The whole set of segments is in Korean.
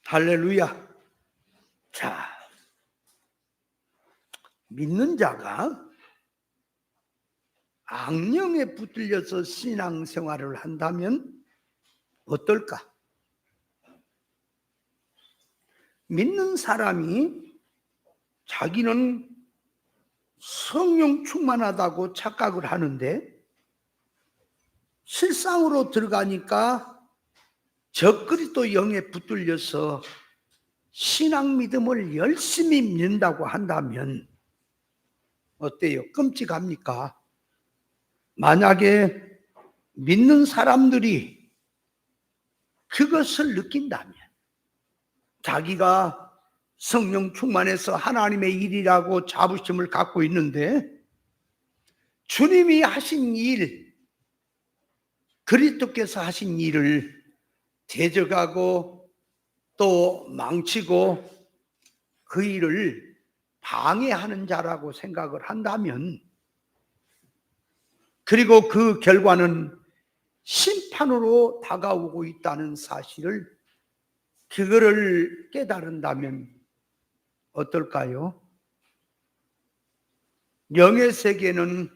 할렐루야. 자, 믿는 자가 악령에 붙들려서 신앙생활을 한다면 어떨까? 믿는 사람이 자기는 성령 충만하다고 착각을 하는데 실상으로 들어가니까 적그리 또 영에 붙들려서 신앙 믿음을 열심히 믿는다고 한다면 어때요? 끔찍합니까? 만약에 믿는 사람들이 그것을 느낀다면 자기가 성령 충만해서 하나님의 일이라고 자부심을 갖고 있는데 주님이 하신 일, 그리스도께서 하신 일을 대적하고 또 망치고 그 일을 방해하는 자라고 생각을 한다면, 그리고 그 결과는 심판으로 다가오고 있다는 사실을 그거를 깨달은다면 어떨까요? 영의 세계는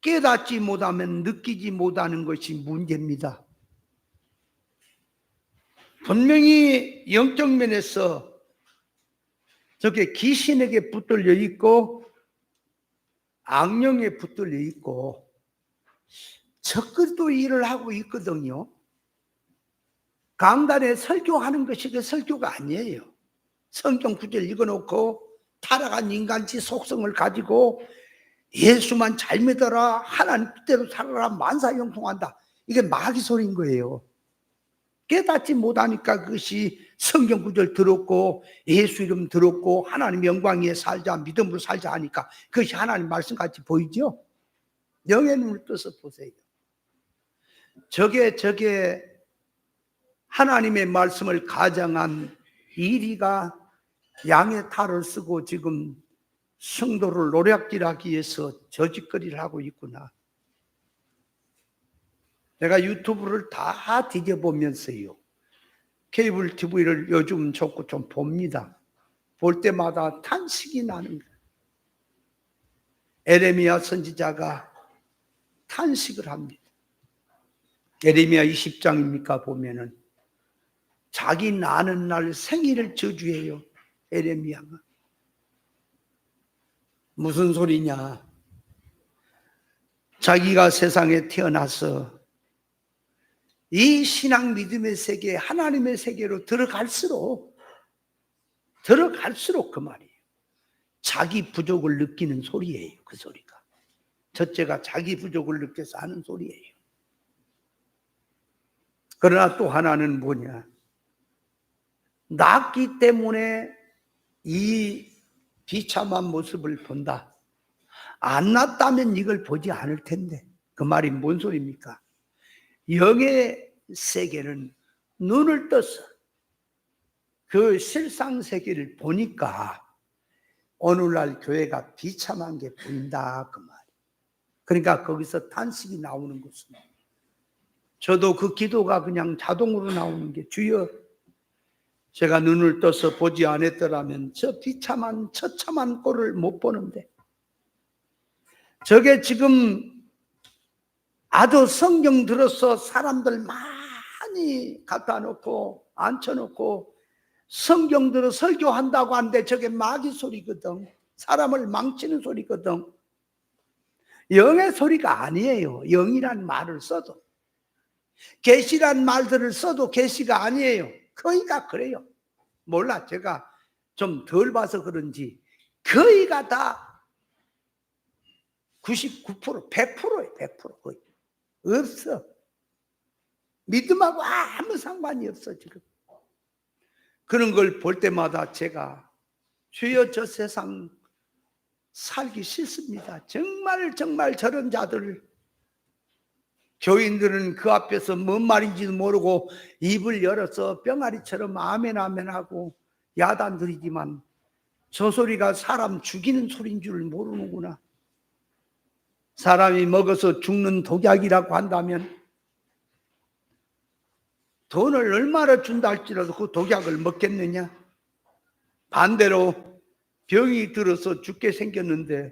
깨닫지 못하면 느끼지 못하는 것이 문제입니다. 분명히 영적 면에서 저게 귀신에게 붙들려 있고 악령에 붙들려 있고 적그리스도 일을 하고 있거든요. 강단에 설교하는 것이 그 설교가 아니에요. 성경 구절 읽어놓고 타락한 인간지 속성을 가지고 예수만 잘 믿어라, 하나님 뜻대로 살아라, 만사형통한다. 이게 마귀 소리인 거예요. 깨닫지 못하니까 그것이 성경 구절 들었고 예수 이름 들었고 하나님 영광 위에 살자, 믿음으로 살자 하니까 그것이 하나님 말씀같이 보이죠? 영의 눈을 떠서 보세요. 저게 하나님의 말씀을 가장한 이리가 양의 탈을 쓰고 지금 성도를 노략질하기 위해서 저짓거리를 하고 있구나. 내가 유튜브를 다 뒤져보면서요, 케이블 TV를 요즘 자꾸 좀 봅니다. 볼 때마다 탄식이 나는 거예요. 에레미야 선지자가 탄식을 합니다. 에레미야 20장입니까 보면은 자기 나는 날 생일을 저주해요. 에레미야가. 무슨 소리냐? 자기가 세상에 태어나서 이 신앙 믿음의 세계, 하나님의 세계로 들어갈수록 그 말이에요. 자기 부족을 느끼는 소리예요. 그 소리가. 첫째가 자기 부족을 느껴서 하는 소리예요. 그러나 또 하나는 뭐냐? 낳기 때문에 이 비참한 모습을 본다. 안 낳았다면 이걸 보지 않을 텐데. 그 말이 뭔 소리입니까? 영의 세계는 눈을 떠서 그 실상 세계를 보니까 오늘날 교회가 비참한 게 보인다 그 말이에요. 그러니까 거기서 탄식이 나오는 것은, 저도 그 기도가 그냥 자동으로 나오는 게, 주여 제가 눈을 떠서 보지 않았더라면 저 비참한 처참한 꼴을 못 보는데, 저게 지금 아주 성경 들어서 사람들 많이 갖다 놓고 앉혀놓고 성경 들어 설교한다고 하는데 저게 마귀 소리거든. 사람을 망치는 소리거든. 영의 소리가 아니에요. 영이란 말을 써도, 계시란 말들을 써도 계시가 아니에요. 거의가 그래요. 몰라, 제가 좀 덜 봐서 그런지 거의가 다 99%, 100%예요. 100% 거의. 없어. 믿음하고 아무 상관이 없어 지금. 그런 걸 볼 때마다 제가 주여 저 세상 살기 싫습니다. 정말 저런 자들, 교인들은 그 앞에서 뭔 말인지도 모르고 입을 열어서 병아리처럼 아멘 하고 야단 들이지만 저 소리가 사람 죽이는 소리인 줄 모르는구나. 사람이 먹어서 죽는 독약이라고 한다면 돈을 얼마나 준다 할지라도 그 독약을 먹겠느냐? 반대로 병이 들어서 죽게 생겼는데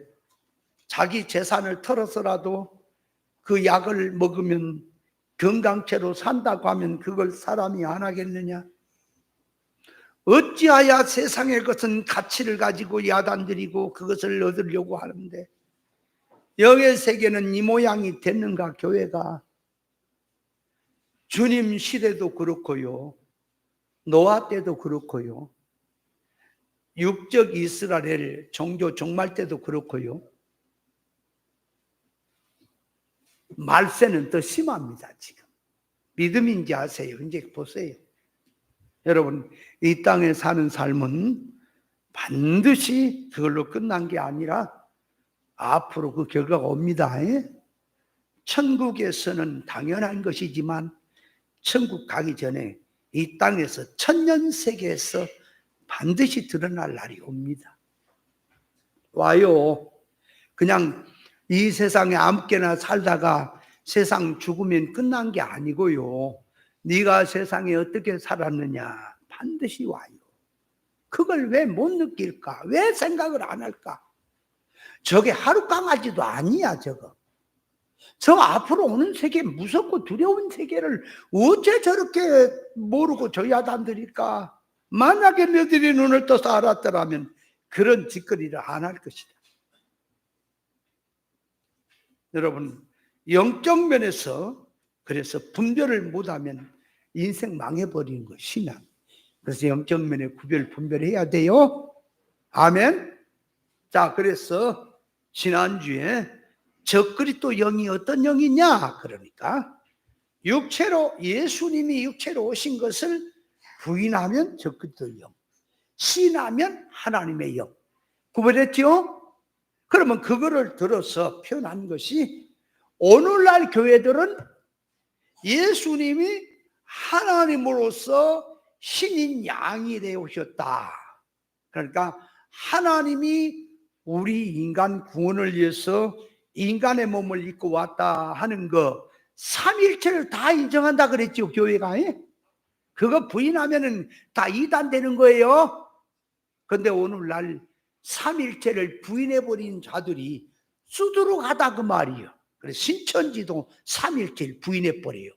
자기 재산을 털어서라도 그 약을 먹으면 건강체로 산다고 하면 그걸 사람이 안 하겠느냐? 어찌하여 세상의 것은 가치를 가지고 야단들이고 그것을 얻으려고 하는데 영의 세계는 이 모양이 됐는가? 교회가 주님 시대도 그렇고요, 노아 때도 그렇고요, 육적 이스라엘 종교 종말 때도 그렇고요, 말세는 더 심합니다. 지금 믿음인지 아세요? 이제 보세요. 여러분, 이 땅에 사는 삶은 반드시 그걸로 끝난 게 아니라 앞으로 그 결과가 옵니다. 천국에서는 당연한 것이지만 천국 가기 전에 이 땅에서 천년세계에서 반드시 드러날 날이 옵니다. 와요. 그냥 이 세상에 아무렇게나 살다가 세상 죽으면 끝난 게 아니고요, 네가 세상에 어떻게 살았느냐 반드시 와요. 그걸 왜 못 느낄까? 왜 생각을 안 할까? 저게 하루 강아지도 아니야. 저 앞으로 오는 세계, 무섭고 두려운 세계를 어째 저렇게 모르고 저 야단들일까? 만약에 너희들이 눈을 떠서 알았더라면 그런 짓거리를 안 할 것이다. 여러분, 영적 면에서 그래서 분별을 못하면 인생 망해버리는 거, 신앙. 그래서 영적 면에 분별해야 돼요. 아멘. 자, 그래서 지난주에 적그리스도 영이 어떤 영이냐? 그러니까 육체로, 예수님이 육체로 오신 것을 부인하면 적그리스도 영, 신하면 하나님의 영. 구별했죠? 그러면 그거를 들어서 표현한 것이 오늘날 교회들은 예수님이 하나님으로서 신인 양이 되어 오셨다. 그러니까 하나님이 우리 인간 구원을 위해서 인간의 몸을 입고 왔다 하는 거, 삼일체를 다 인정한다 그랬죠, 교회가. 그거 부인하면은 다 이단되는 거예요. 그런데 오늘날 삼일체를 부인해버린 자들이 수두룩하다 그 말이에요. 그래서 신천지도 삼일체를 부인해버려요.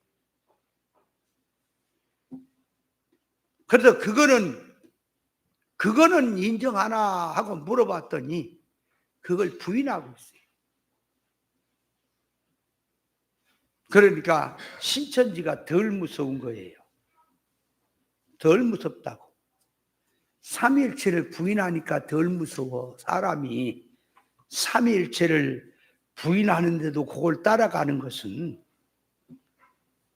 그래서 그거는 인정하나 하고 물어봤더니 그걸 부인하고 있어요. 그러니까 신천지가 덜 무서운 거예요. 덜 무섭다고. 삼위일체를 부인하니까 덜 무서워. 사람이 삼위일체를 부인하는데도 그걸 따라가는 것은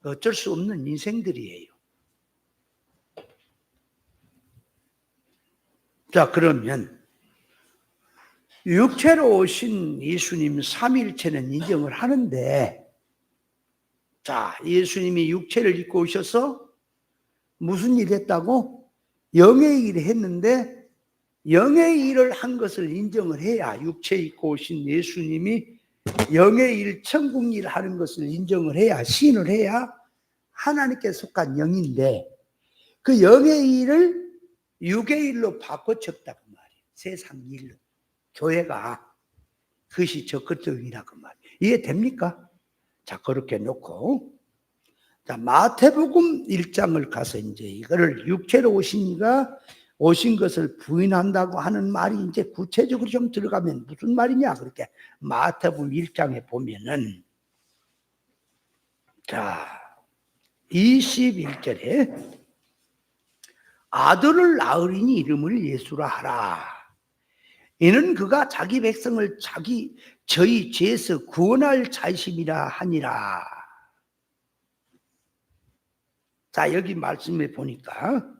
어쩔 수 없는 인생들이에요. 자, 그러면 육체로 오신 예수님 삼위일체는 인정을 하는데, 자, 예수님이 육체를 입고 오셔서 무슨 일 했다고? 영의 일을 했는데, 영의 일을 한 것을 인정을 해야, 육체 입고 오신 예수님이 영의 일, 천국 일을 하는 것을 인정을 해야, 시인을 해야 하나님께 속한 영인데, 그 영의 일을 육의 일로 바꿔쳤다 그 말이에요. 세상 일로. 교회가 그것이 적극적이라 그 말이에요. 이해됩니까? 자, 그렇게 놓고, 자, 마태복음 1장을 가서 이제 이거를 육체로 오신 것을 부인한다고 하는 말이 이제 구체적으로 좀 들어가면 무슨 말이냐? 그렇게 마태복음 1장에 보면은, 자, 21절에 아들을 낳으리니 이름을 예수라 하라. 이는 그가 자기 백성을 저희 죄에서 구원할 자심이라 하니라. 자, 여기 말씀에 보니까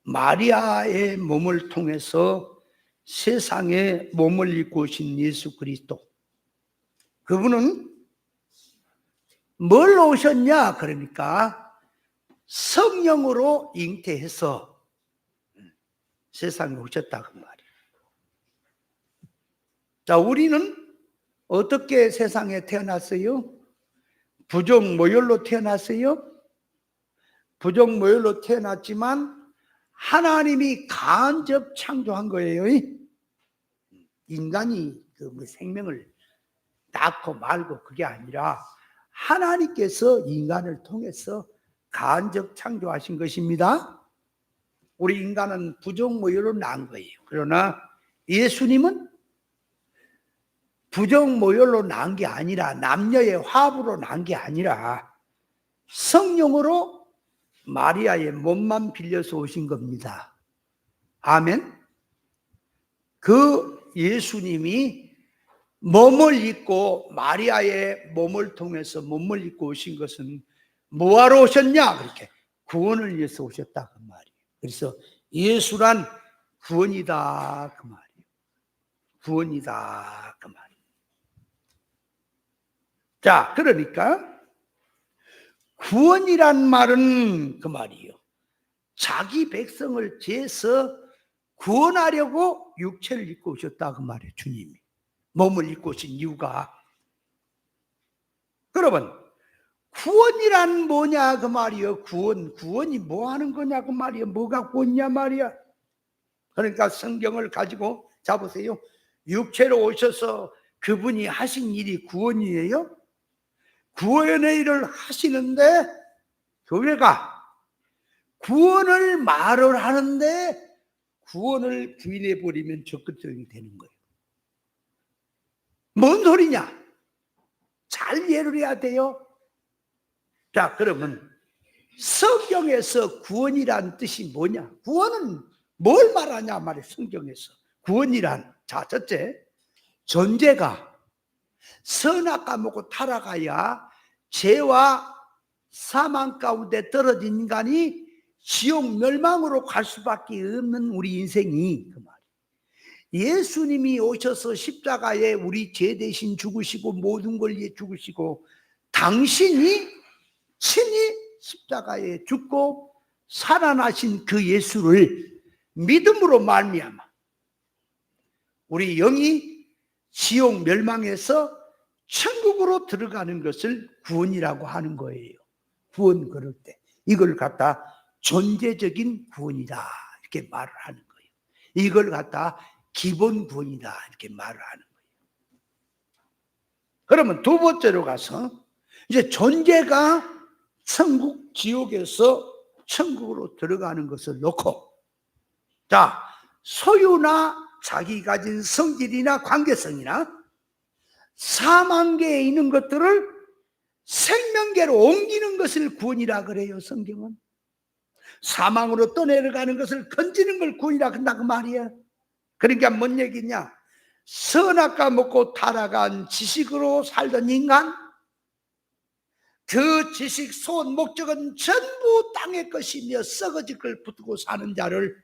마리아의 몸을 통해서 세상에 몸을 입고 오신 예수 그리스도, 그분은 뭘 오셨냐? 그러니까 성령으로 잉태해서 세상에 오셨다 그 말이에요. 자, 우리는 어떻게 세상에 태어났어요? 부족 모혈로 태어났어요? 부정모혈로 태어났지만 하나님이 간접 창조한 거예요. 인간이 생명을 낳고 말고 그게 아니라 하나님께서 인간을 통해서 간접 창조하신 것입니다. 우리 인간은 부정모혈로 난 거예요. 그러나 예수님은 부정모혈로 난 게 아니라 남녀의 화부로 난 게 아니라 성령으로 마리아의 몸만 빌려서 오신 겁니다. 아멘. 그 예수님이 몸을 입고 마리아의 몸을 통해서 몸을 입고 오신 것은 뭐하러 오셨냐? 그렇게 구원을 위해서 오셨다 그 말이에요. 그래서 예수란 구원이다 그 말이에요. 구원이다 그 말이에요. 자, 그러니까 구원이란 말은 그 말이에요. 자기 백성을 재서 구원하려고 육체를 입고 오셨다 그 말이에요. 주님이 몸을 입고 오신 이유가. 여러분, 구원이란 뭐냐 그 말이에요. 구원이 뭐 하는 거냐 그 말이에요. 뭐가 구원이냐 말이야. 그러니까 성경을 가지고 잡으세요. 육체로 오셔서 그분이 하신 일이 구원이에요. 구원의 일을 하시는데 교회가 구원을 말을 하는데 구원을 부인해 버리면 적극적이 되는 거예요. 뭔 소리냐? 잘 이해를 해야 돼요. 자, 그러면 성경에서 구원이란 뜻이 뭐냐? 구원은 뭘 말하냐 말이에요. 성경에서 구원이란, 자, 첫째, 존재가 선악과 먹고 타락하여 죄와 사망 가운데 떨어진 인간이 지옥 멸망으로 갈 수밖에 없는 우리 인생이 그 말이에요. 예수님이 오셔서 십자가에 우리 죄 대신 죽으시고 모든 걸 위해 죽으시고 당신이 친히 십자가에 죽고 살아나신 그 예수를 믿음으로 말미암아 우리 영이 지옥 멸망에서 천국으로 들어가는 것을 구원이라고 하는 거예요. 구원 그럴 때 이걸 갖다 존재적인 구원이다 이렇게 말을 하는 거예요. 이걸 갖다 기본 구원이다 이렇게 말을 하는 거예요. 그러면 두 번째로 가서 이제 존재가 천국 지옥에서 천국으로 들어가는 것을 놓고, 자, 소유나 자기 가진 성질이나 관계성이나 사망계에 있는 것들을 생명계로 옮기는 것을 구원이라 그래요. 성경은 사망으로 떠내려가는 것을 건지는 걸 구원이라 한다 그 말이야. 그러니까 뭔 얘기냐? 선악과 먹고 타락한 지식으로 살던 인간, 그 지식 소원 목적은 전부 땅의 것이며 썩어질 걸 붙들고 사는 자를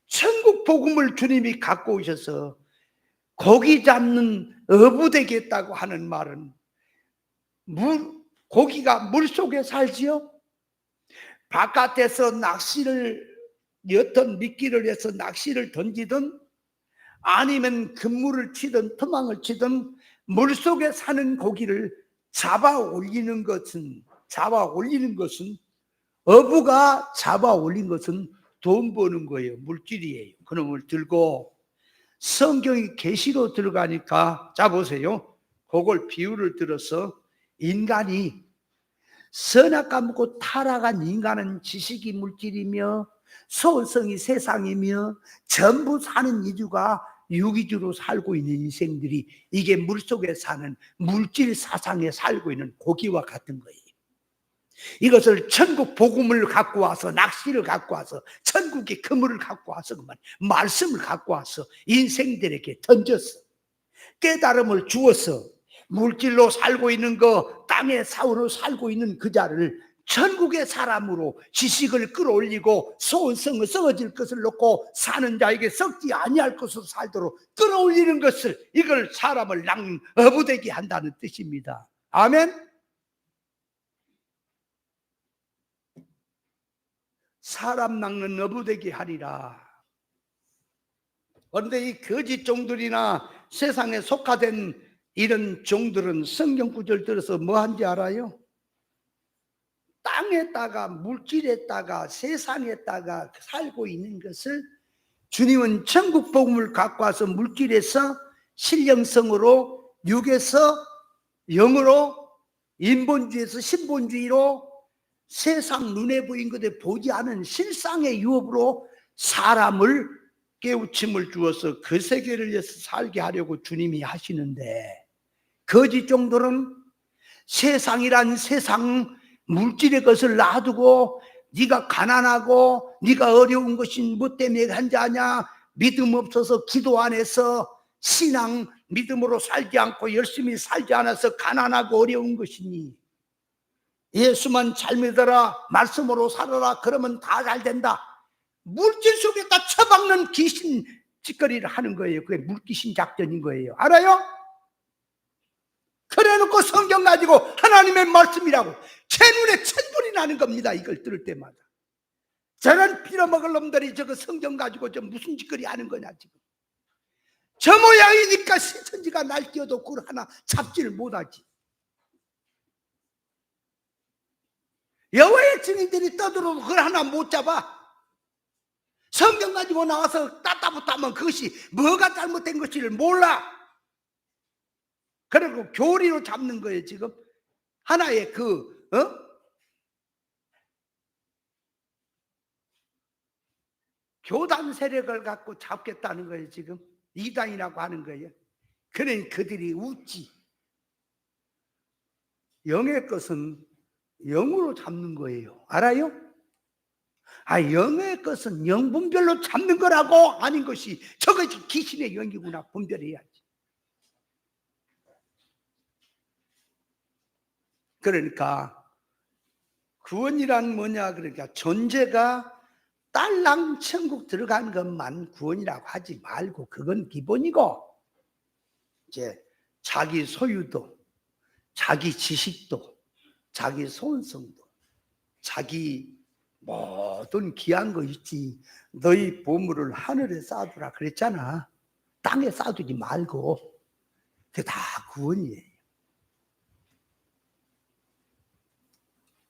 천국 복음을 주님이 갖고 오셔서 고기 잡는 어부 되겠다고 하는 말은 고기가 물속에 살지요. 바깥에서 낚시를 여튼 미끼를 해서 낚시를 던지든 아니면 그물을 치든 토망을 치든 물속에 사는 고기를 잡아 올리는 것은 어부가 잡아 올린 것은 돈 버는 거예요. 물질이에요. 그놈을 들고 성경이 계시로 들어가니까, 자 보세요. 그걸 비유를 들어서 인간이 선악과 먹고 타락한 인간은 지식이 물질이며 소원성이 세상이며 전부 사는 이유가 유기주로 살고 있는 인생들이 이게 물속에 사는 물질 사상에 살고 있는 고기와 같은 거예요. 이것을 천국 복음을 갖고 와서 낚시를 갖고 와서 천국의 그물을 갖고 와서 그만 말씀을 갖고 와서 인생들에게 던졌어. 깨달음을 주어서 물질로 살고 있는 거, 땅의 사원으로 살고 있는 그 자를 천국의 사람으로 지식을 끌어올리고 소원성을 썩어질 것을 놓고 사는 자에게 썩지 아니할 것으로 살도록 끌어올리는 것을, 이걸 사람을 낚는 어부되게 한다는 뜻입니다. 아멘. 사람 낚는 어부되게 하리라. 그런데 이 거짓 종들이나 세상에 속화된 이런 종들은 성경 구절 들어서 뭐 한지 알아요? 땅에다가 물질에다가 세상에다가 살고 있는 것을 주님은 천국 복음을 갖고 와서 물질에서 신령성으로, 육에서 영으로, 인본주의에서 신본주의로, 세상 눈에 보인 것에 보지 않은 실상의 유업으로 사람을 깨우침을 주어서 그 세계를 위해서 살게 하려고 주님이 하시는데, 거짓 정도는 세상이란 세상 물질의 것을 놔두고 네가 가난하고 네가 어려운 것이 뭐 때문에 한자냐, 믿음 없어서 기도 안 해서 신앙 믿음으로 살지 않고 열심히 살지 않아서 가난하고 어려운 것이니, 예수만 잘 믿어라, 말씀으로 살아라, 그러면 다 잘 된다. 물질 속에다 처박는 귀신 짓거리를 하는 거예요. 그게 물귀신 작전인 거예요. 알아요? 그래놓고 성경 가지고 하나님의 말씀이라고 제 눈에 천불이 나는 겁니다. 이걸 들을 때마다. 저런 빌어먹을 놈들이 저거 성경 가지고 저 무슨 짓거리 하는 거냐 지금. 저 모양이니까 천지가 날뛰어도 굴 하나 잡지를 못하지. 여호와의 증인들이 떠들어도 그걸 하나 못 잡아. 성경 가지고 나와서 따따붙다 하면 그것이 뭐가 잘못된 것인지를 몰라. 그리고 교리로 잡는 거예요. 지금 하나의 교단 세력을 갖고 잡겠다는 거예요. 지금 이단이라고 하는 거예요. 그러니 그들이 웃지. 영의 것은 영으로 잡는 거예요. 알아요? 영의 것은 영분별로 잡는 거라고. 아닌 것이 저것이 귀신의 영이구나 분별해야지. 그러니까 구원이란 뭐냐, 그러니까 존재가 딸랑 천국 들어가는 것만 구원이라고 하지 말고, 그건 기본이고, 이제 자기 소유도, 자기 지식도, 자기 소원성도, 자기 모든 귀한 거 있지. 너희 보물을 하늘에 쌓아두라 그랬잖아. 땅에 쌓아두지 말고. 그게 다 구원이에요.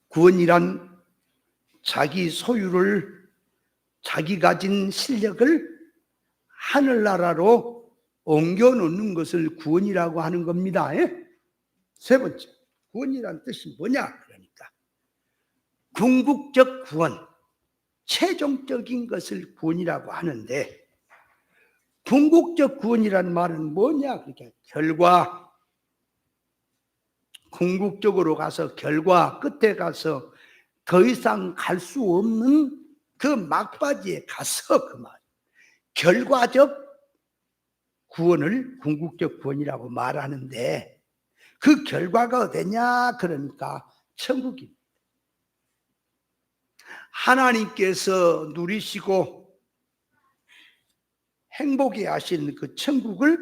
구원이란 자기 소유를, 자기 가진 실력을 하늘나라로 옮겨 놓는 것을 구원이라고 하는 겁니다. 세 번째, 구원이란 뜻이 뭐냐? 그러니까 궁극적 구원, 최종적인 것을 구원이라고 하는데, 궁극적 구원이란 말은 뭐냐? 그러니까 결과, 궁극적으로 가서 결과, 끝에 가서 더 이상 갈 수 없는 그 막바지에 가서 그 말, 결과적 구원을 궁극적 구원이라고 말하는데, 그 결과가 어디냐? 그러니까 천국입니다. 하나님께서 누리시고 행복해 하신 그 천국을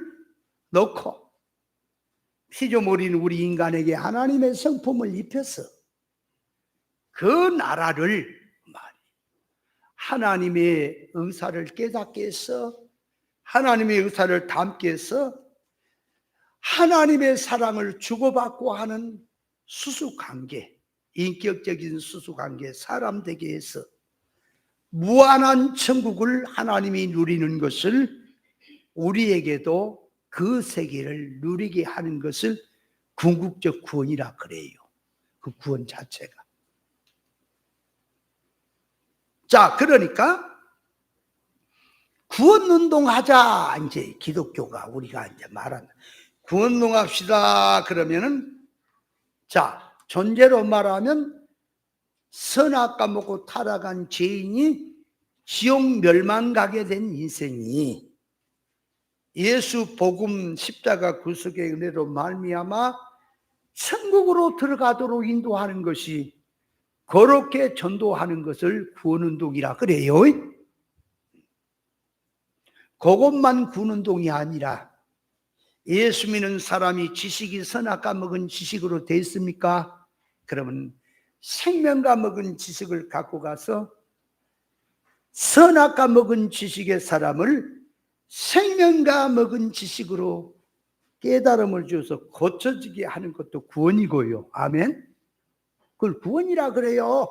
넣고 피조물인 우리 인간에게 하나님의 성품을 입혀서 그 나라를, 하나님의 의사를 깨닫게 해서, 하나님의 의사를 담게 해서 하나님의 사랑을 주고받고 하는 수수관계, 인격적인 수수관계, 사람 되게 해서 무한한 천국을 하나님이 누리는 것을, 우리에게도 그 세계를 누리게 하는 것을 궁극적 구원이라 그래요. 그 구원 자체가. 자, 그러니까 구원운동 하자. 이제 기독교가 우리가 이제 말하는 구원운동 합시다. 그러면은, 자, 존재로 말하면 선악 까먹고 타락한 죄인이 지옥 멸망 가게 된 인생이 예수 복음 십자가 구속의 은혜로 말미암아 천국으로 들어가도록 인도하는 것이, 그렇게 전도하는 것을 구원운동이라 그래요. 그것만 구원운동이 아니라, 예수 믿는 사람이 지식이 선악과 먹은 지식으로 되어 있습니까? 그러면 생명과 먹은 지식을 갖고 가서 선악과 먹은 지식의 사람을 생명과 먹은 지식으로 깨달음을 주어서 고쳐지게 하는 것도 구원이고요. 아멘. 그걸 구원이라 그래요.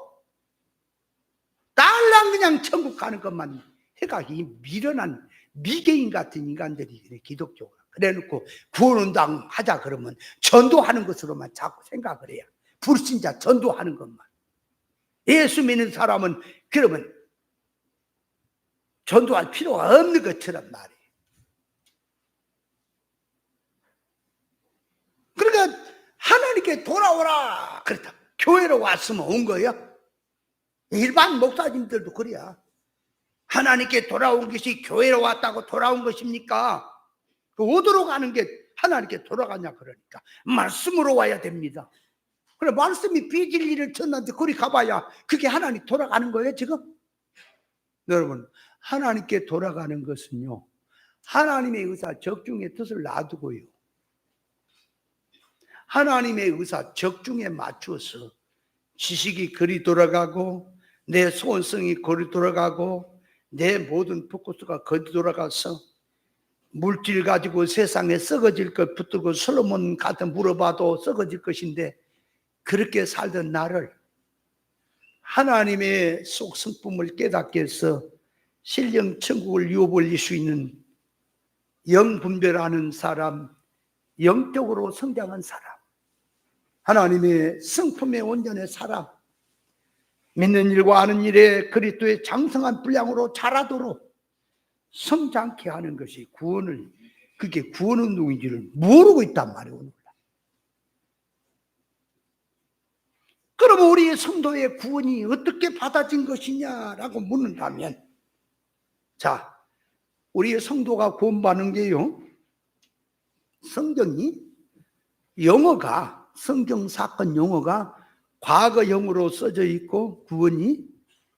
딸랑 그냥 천국 가는 것만 해가 이 미련한 미개인 같은 인간들이 그래, 기독교가. 그래놓고 구원운동 하자 그러면 전도하는 것으로만 자꾸 생각을 해요. 불신자 전도하는 것만. 예수 믿는 사람은 그러면 전도할 필요가 없는 것처럼 말이에요. 그러니까 하나님께 돌아오라 그랬다. 교회로 왔으면 온 거예요. 일반 목사님들도 그래야. 하나님께 돌아온 것이 교회로 왔다고 돌아온 것입니까? 어디로 가는 게 하나님께 돌아가냐 그러니까 말씀으로 와야 됩니다. 그래, 말씀이 비진리를 쳤는데 거기 가봐야 그게 하나님 돌아가는 거예요 지금? 여러분, 하나님께 돌아가는 것은요, 하나님의 의사 적중의 뜻을 놔두고요, 하나님의 의사 적중에 맞추어서 지식이 그리 돌아가고 내 소원성이 그리 돌아가고 내 모든 포커스가 그리 돌아가서 물질 가지고 세상에 썩어질 것 붙들고 솔로몬 같은 물어봐도 썩어질 것인데, 그렇게 살던 나를 하나님의 속 성품을 깨닫게 해서 신령 천국을 유업올릴 수 있는 영 분별하는 사람, 영적으로 성장한 사람, 하나님의 성품의 온전한 사람, 믿는 일과 아는 일에 그리스도의 장성한 분량으로 자라도록 성장케 하는 것이 구원을, 그게 구원 운동인지를 모르고 있단 말이에요. 그러면 우리 성도의 구원이 어떻게 받아진 것이냐라고 묻는다면, 자, 우리의 성도가 구원받는 게요, 성경이 영어가, 성경 사건 용어가 과거형으로 써져 있고 구원이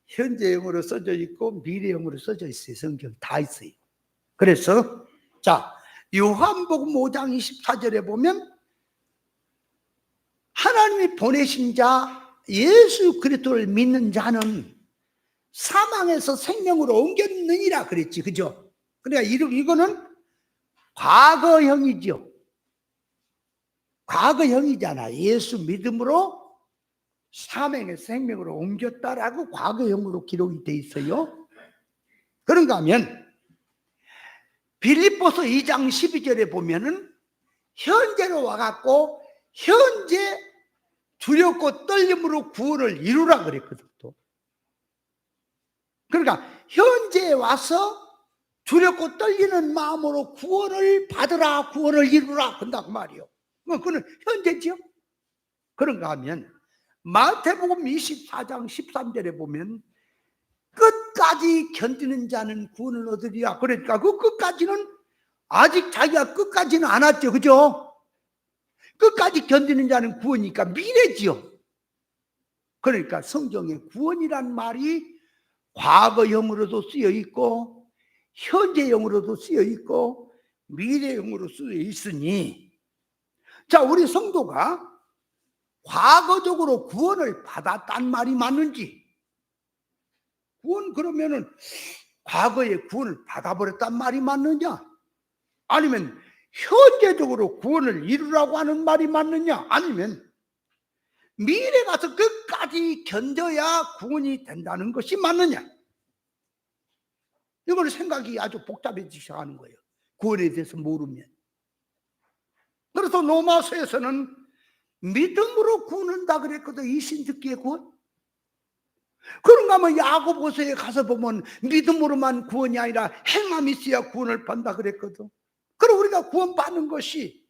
현재형으로 써져 있고 미래형으로 써져 있어요. 성경 다 있어요. 그래서 자, 요한복음 5장 24절에 보면 하나님이 보내신 자 예수 그리스도를 믿는 자는 사망에서 생명으로 옮겼느니라 그랬지, 그죠? 그러니까 이거는 과거형이죠. 과거형이잖아. 예수 믿음으로 사망에서 생명으로 옮겼다라고 과거형으로 기록이 돼 있어요. 그런가 하면 빌립보서 2장 12절에 보면은 현재로 와갖고 현재 두렵고 떨림으로 구원을 이루라 그랬거든. 또. 그러니까 현재에 와서 두렵고 떨리는 마음으로 구원을 받으라, 구원을 이루라 그런다고 말이요. 그거는 현재지요. 그런가 하면 마태복음 24장 13절에 보면 끝까지 견디는 자는 구원을 얻으리라. 그러니까 그 끝까지는 아직 자기가 끝까지는 안 왔죠, 그죠? 끝까지 견디는 자는 구원이니까 미래지요. 그러니까 성경에 구원이란 말이 과거형으로도 쓰여 있고 현재형으로도 쓰여 있고 미래형으로 쓰여 있으니, 자, 우리 성도가 과거적으로 구원을 받았단 말이 맞는지, 구원 그러면은 과거에 구원을 받아버렸단 말이 맞느냐, 아니면 현재적으로 구원을 이루라고 하는 말이 맞느냐, 아니면 미래 가서 끝까지 견뎌야 구원이 된다는 것이 맞느냐, 이걸 생각이 아주 복잡해지기 시작하는 거예요. 구원에 대해서 모르면. 그래서 로마서에서는 믿음으로 구원한다 그랬거든. 이신 듣기의 구원. 그런가 하면 야고보서에 가서 보면 믿음으로만 구원이 아니라 행함이 있어야 구원을 받는다 그랬거든. 그럼 우리가 구원받는 것이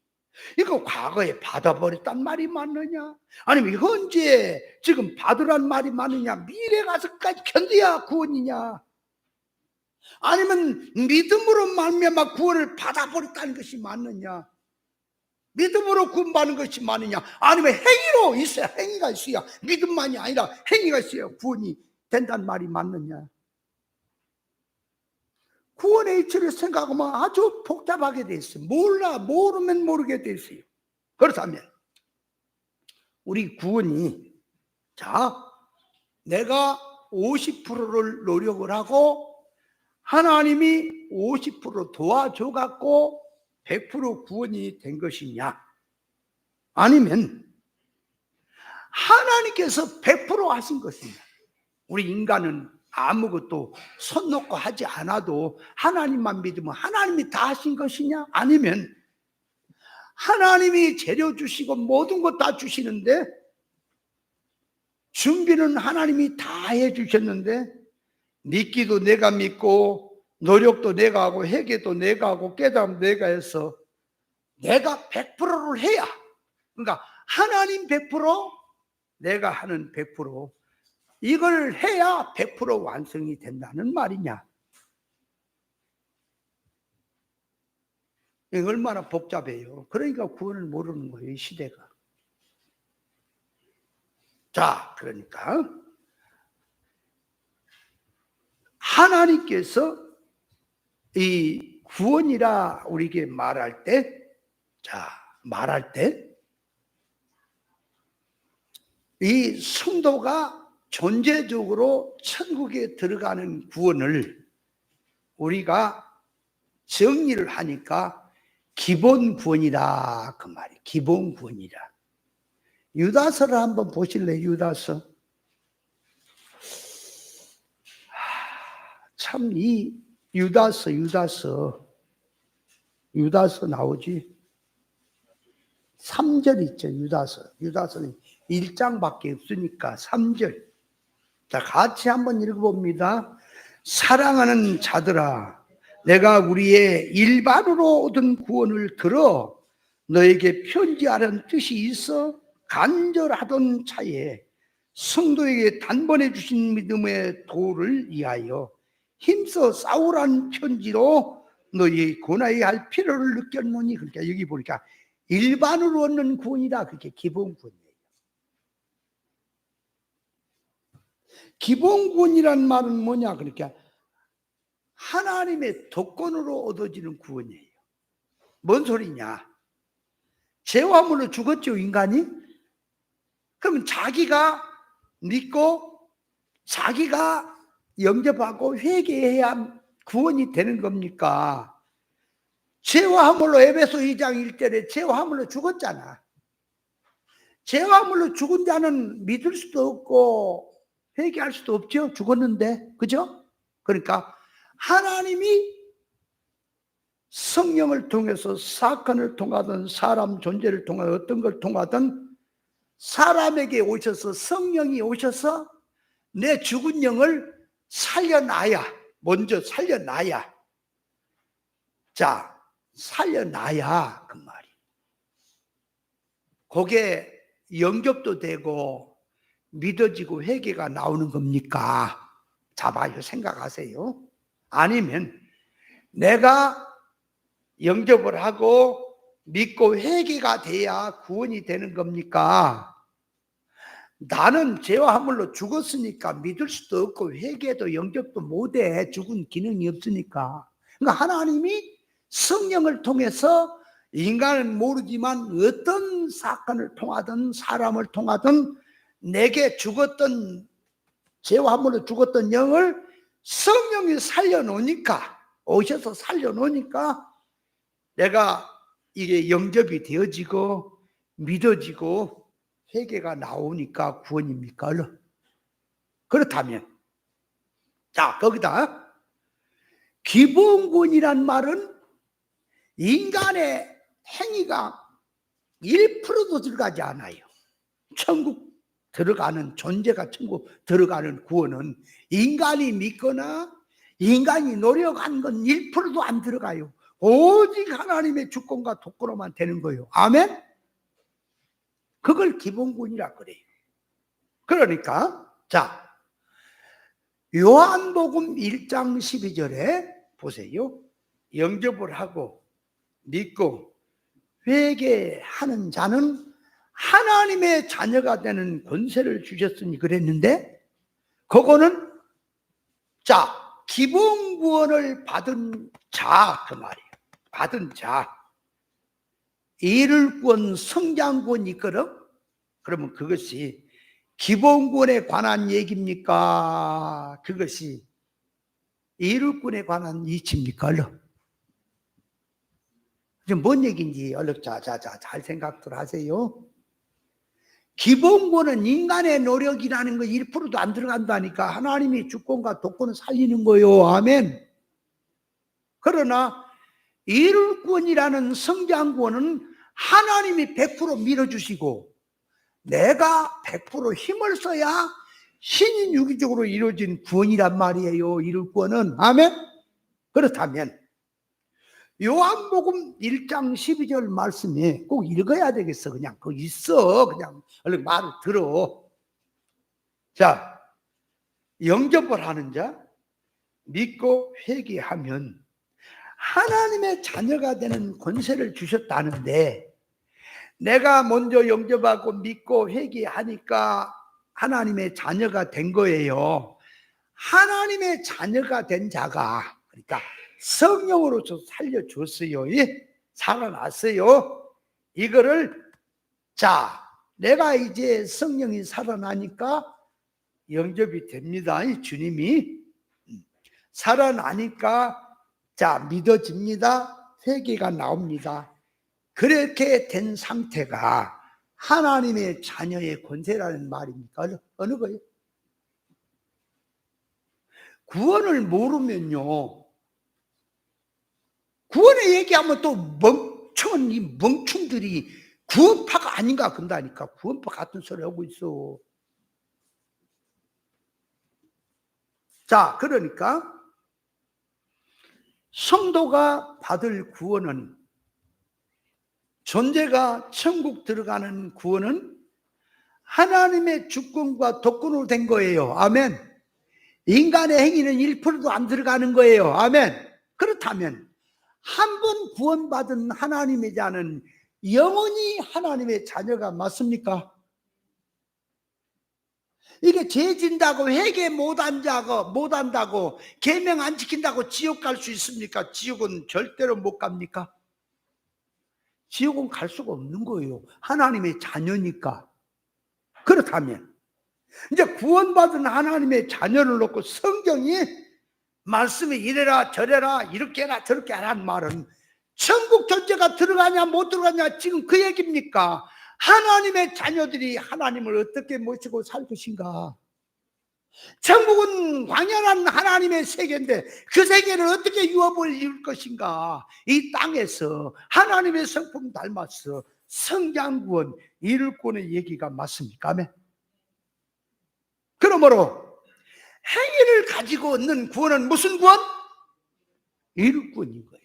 이거 과거에 받아버렸단 말이 맞느냐, 아니면 현재 지금 받으란 말이 맞느냐, 미래 가서까지 견뎌야 구원이냐, 아니면 믿음으로 말미암아 구원을 받아버렸다는 것이 맞느냐, 믿음으로 구원받는 것이 맞느냐, 아니면 행위로 있어야, 행위가 있어야, 믿음만이 아니라 행위가 있어야 구원이 된다는 말이 맞느냐. 구원의 이치를 생각하면 아주 복잡하게 돼 있어요. 모르면 모르게 돼 있어요. 그렇다면 우리 구원이, 자, 내가 50%를 노력을 하고 하나님이 50% 도와줘 갖고 100% 구원이 된 것이냐, 아니면 하나님께서 100% 하신 것입니다. 우리 인간은 아무것도 손 놓고 하지 않아도 하나님만 믿으면 하나님이 다 하신 것이냐? 아니면 하나님이 재료 주시고 모든 것 다 주시는데 준비는 하나님이 다 해주셨는데 믿기도 내가 믿고 노력도 내가 하고 회개도 내가 하고 깨달음 내가 해서 내가 100%를 해야, 그러니까 하나님 100%, 내가 하는 100%, 이걸 해야 100% 완성이 된다는 말이냐. 이게 얼마나 복잡해요. 그러니까 구원을 모르는 거예요, 이 시대가. 자, 그러니까 하나님께서 이 구원이라 우리에게 말할 때, 이 성도가 존재적으로 천국에 들어가는 구원을 우리가 정리를 하니까 기본 구원이다, 그 말이에요. 기본 구원이라. 유다서를 한번 보실래요? 유다서. 참 이 유다서 나오지. 3절 있죠. 유다서는 1장밖에 없으니까 3절. 자, 같이 한번 읽어봅니다. 사랑하는 자들아, 내가 우리의 일반으로 얻은 구원을 들어 너에게 편지하려는 뜻이 있어 간절하던 차에 성도에게 단번에 주신 믿음의 도를 위하여 힘써 싸우란 편지로 너희 권하여야 할 필요를 느꼈노니. 그러니까 여기 보니까 일반으로 얻는 구원이다. 그게 기본 구원이에요. 기본 구원이란 말은 뭐냐? 그러니까 하나님의 특권으로 얻어지는 구원이에요. 뭔 소리냐? 죄화물로 죽었죠, 인간이? 그러면 자기가 믿고 자기가 영접하고 회개해야 구원이 되는 겁니까? 죄화물로 에베소 2장 1절에 죄화물로 죽었잖아. 죄화물로 죽은 자는 믿을 수도 없고 회개할 수도 없죠. 죽었는데. 그죠? 그러니까 하나님이 성령을 통해서 사건을 통하든 사람 존재를 통하든 어떤 걸 통하든 사람에게 오셔서, 성령이 오셔서 내 죽은 영을 살려놔야, 먼저 살려놔야, 자, 살려놔야 그 말이. 그게 영접도 되고 믿어지고 회개가 나오는 겁니까? 자봐요, 생각하세요. 아니면 내가 영접을 하고 믿고 회개가 돼야 구원이 되는 겁니까? 나는 죄화물로 죽었으니까 믿을 수도 없고 회개도 영접도 못해. 죽은 기능이 없으니까. 그러니까 하나님이 성령을 통해서 인간은 모르지만 어떤 사건을 통하든 사람을 통하든 내게 죽었던 죄화물로 죽었던 영을 성령이 살려놓으니까, 오셔서 살려놓으니까 내가 이게 영접이 되어지고 믿어지고 회개가 나오니까 구원입니까? 그렇다면, 자, 거기다 기본구원이란 말은 인간의 행위가 1%도 들어가지 않아요. 천국 들어가는, 존재가 천국 들어가는 구원은 인간이 믿거나 인간이 노력한 건 1%도 안 들어가요. 오직 하나님의 주권과 독권으로만 되는 거예요. 아멘? 그걸 기본구원이라 그래요. 그러니까 자, 요한복음 1장 12절에 보세요. 영접을 하고 믿고 회개하는 자는 하나님의 자녀가 되는 권세를 주셨으니 그랬는데, 그거는 자, 기본 구원을 받은 자, 그 말이에요. 받은 자, 이를 구원, 성장 구원이 있거든. 그러면 그것이 기본 구원에 관한 얘기입니까? 그것이 이를 구원에 관한 이치입니까? 지금 뭔 얘기인지 얼른 잘 생각들 하세요. 기본권은 인간의 노력이라는 거 1%도 안 들어간다니까. 하나님이 주권과 독권을 살리는 거요. 아멘. 그러나 일권이라는 성장권은 하나님이 100% 밀어주시고 내가 100% 힘을 써야 신인 유기적으로 이루어진 구원이란 말이에요. 일권은. 아멘. 그렇다면 요한복음 1장 12절 말씀에 꼭 읽어야 되겠어. 그냥 그거 있어. 그냥 얼른 말을 들어. 자, 영접을 하는 자, 믿고 회개하면 하나님의 자녀가 되는 권세를 주셨다는데, 내가 먼저 영접하고 믿고 회개하니까 하나님의 자녀가 된 거예요. 하나님의 자녀가 된 자가, 그러니까 성령으로서 살려줬어요. 살아났어요. 이거를, 자, 내가 이제 성령이 살아나니까 영접이 됩니다. 주님이 살아나니까 자, 믿어집니다. 회개가 나옵니다. 그렇게 된 상태가 하나님의 자녀의 권세라는 말입니까? 어느 거예요? 구원을 모르면요, 구원의 얘기하면 또 멍청한 이 멍충들이 구원파가 아닌가 그런다니까. 구원파 같은 소리 하고 있어. 자, 그러니까 성도가 받을 구원은, 존재가 천국 들어가는 구원은 하나님의 주권과 독권으로 된 거예요. 아멘. 인간의 행위는 1%도 안 들어가는 거예요. 아멘. 그렇다면 한 번 구원받은 하나님의 자는 영원히 하나님의 자녀가 맞습니까? 이게 죄 진다고 회개 못한다고 계명 안 지킨다고 지옥 갈 수 있습니까? 지옥은 절대로 못 갑니까? 지옥은 갈 수가 없는 거예요. 하나님의 자녀니까. 그렇다면 이제 구원받은 하나님의 자녀를 놓고 성경이 말씀에 이래라 저래라 이렇게 해라 저렇게 하라는 말은 천국 존재가 들어가냐 못 들어가냐 지금 그 얘기입니까? 하나님의 자녀들이 하나님을 어떻게 모시고 살 것인가? 천국은 광활한 하나님의 세계인데 그 세계를 어떻게 유업을 이룰 것인가? 이 땅에서 하나님의 성품 닮아서 성장구원 이룰권의 얘기가 맞습니까? 아멘. 그러므로 행위를 가지고 얻는 구원은 무슨 구원? 이룰권인 거예요.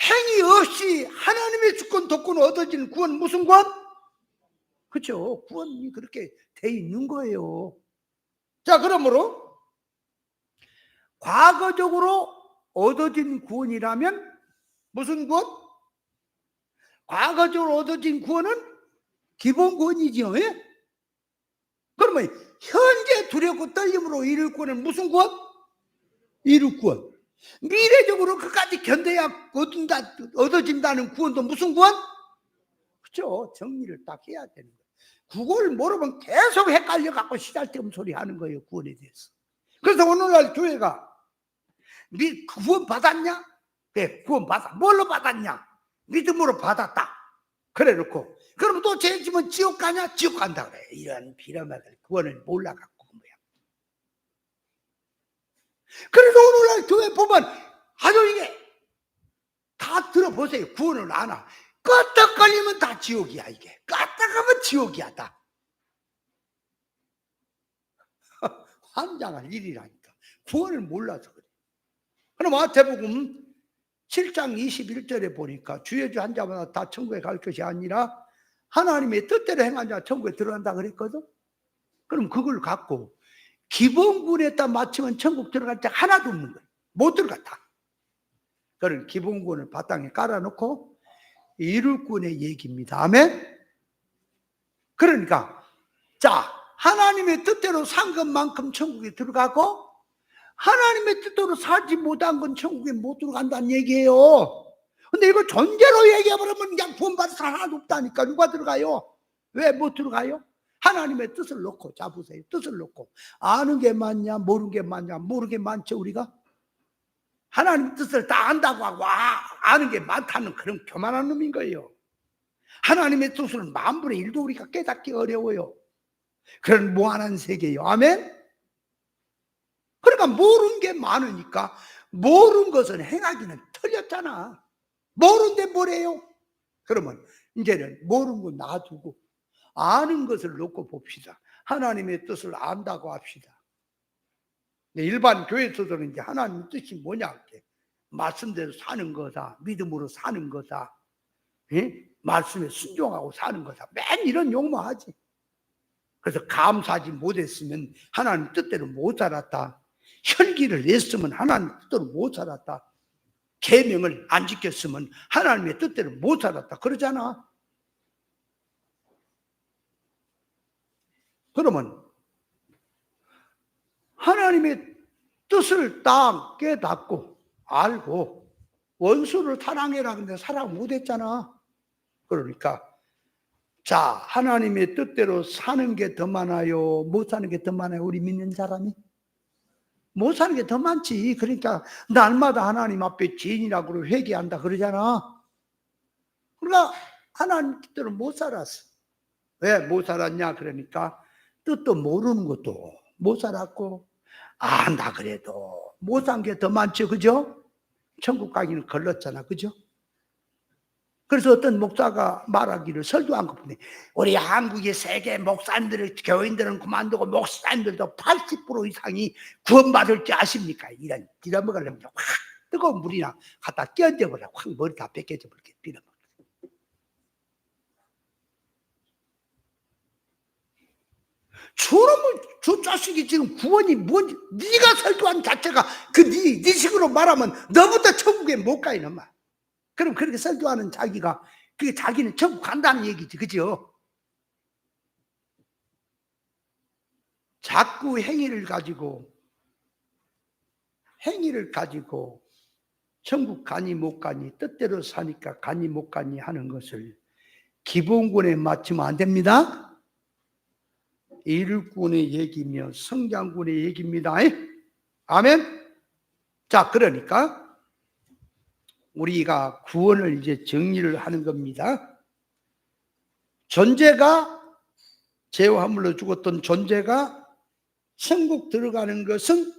행위 없이 하나님의 주권 독권을 얻어지는 구원 무슨 구원? 그렇죠. 구원이 그렇게 돼 있는 거예요. 자, 그러므로 과거적으로 얻어진 구원이라면 무슨 구원? 과거적으로 얻어진 구원은 기본 구원이죠. 예? 그러면 현재 두렵고 떨림으로 이룰 구원은 무슨 구원? 이룰 구원. 미래적으로 그까지 견뎌야 얻어진다는 구원도 무슨 구원? 그렇죠. 정리를 딱 해야 되는 거예요. 그걸 모르면 계속 헷갈려 갖고 시달때없는 소리 하는 거예요. 구원에 대해서. 그래서 오늘날 교회가 구원 받았냐? 네, 구원 받아. 뭘로 받았냐? 믿음으로 받았다. 그래 놓고 그럼 또 죄 지면 지옥 가냐? 지옥 간다 그래. 이런 비람하들 구원을 몰라갖고 뭐야. 그래서 오늘날 교회 보면 아주 이게 다 들어보세요. 구원을 안 하. 껐다 걸리면 다 지옥이야. 이게 껐다 가면 지옥이야 다. 환장할 일이라니까. 구원을 몰라서 그래. 그럼 마태복음 7장 21절에 보니까 주여주 한 자마다 다 천국에 갈 것이 아니라 하나님의 뜻대로 행한 자 천국에 들어간다 그랬거든. 그럼 그걸 갖고 기본군에다 맞추면 천국 들어갈 때 하나도 없는 거예요. 못 들어갔다. 그런 기본군을 바탕에 깔아놓고 이룰군의 얘기입니다. 아멘. 그러니까 자, 하나님의 뜻대로 산 것만큼 천국에 들어가고 하나님의 뜻대로 살지 못한 건 천국에 못 들어간다는 얘기예요. 근데 이거 존재로 얘기해버리면 그냥 구원받은 사람 하나도 없다니까. 누가 들어가요? 왜 못 들어가요? 하나님의 뜻을 놓고 잡으세요. 뜻을 놓고 아는 게 많냐 모르는 게 많냐. 모르는 게 많죠. 우리가 하나님 뜻을 다 안다고 하고 아는 게 많다는 그런 교만한 놈인 거예요. 하나님의 뜻은 만분의 일도 우리가 깨닫기 어려워요. 그런 무한한 세계요. 아멘? 그러니까 모르는 게 많으니까 모르는 것은 행하기는 틀렸잖아. 모르는데 뭐래요? 그러면 이제는 모르는 거 놔두고 아는 것을 놓고 봅시다. 하나님의 뜻을 안다고 합시다. 일반 교회에서는 이제 하나님의 뜻이 뭐냐 할게. 말씀대로 사는 거다. 믿음으로 사는 거다. 예? 말씀에 순종하고 사는 거다. 맨 이런 욕만 하지. 그래서 감사하지 못했으면 하나님 뜻대로 못 살았다. 혈기를 냈으면 하나님 뜻대로 못 살았다. 계명을 안 지켰으면 하나님의 뜻대로 못 살았다. 그러잖아. 그러면 하나님의 뜻을 딱 깨닫고 알고 원수를 사랑해라 근데 사랑 못했잖아. 그러니까 자, 하나님의 뜻대로 사는 게 더 많아요? 못 사는 게 더 많아요? 우리 믿는 사람이? 못 사는 게 더 많지. 그러니까 날마다 하나님 앞에 죄인이라고 회개한다 그러잖아. 그러니까 하나님 뜻대로 못 살았어. 왜 못 살았냐? 그러니까 뜻도 모르는 것도 못 살았고 안다 그래도 못 산 게 더 많죠. 그죠? 천국 가기는 걸렸잖아. 그죠? 그래서 어떤 목사가 말하기를 설교한 것뿐이 우리 한국의 세계 목사님들, 교인들은 그만두고 목사님들도 80% 이상이 구원받을지 아십니까? 이런 빌어먹으려면 확 뜨거운 물이나 갖다 끼얹어버려. 확 머리 다 뺏겨져 버리게 빌어먹어. 저놈의 저 자식이 지금 구원이 뭔지 네가 설교한 자체가 네 식으로 말하면 너부터 천국에 못 가 이놈아. 그럼 그렇게 설교하는 자기가 그게 자기는 천국 간다는 얘기지. 그죠? 자꾸 행위를 가지고 천국 가니 못 가니 뜻대로 사니까 가니 못 가니 하는 것을 기본권에 맞추면 안 됩니다. 일꾼의 얘기며 성장군의 얘기입니다. 아멘. 자, 그러니까 우리가 구원을 이제 정리를 하는 겁니다. 존재가 죄와 함물로 죽었던 존재가 천국 들어가는 것은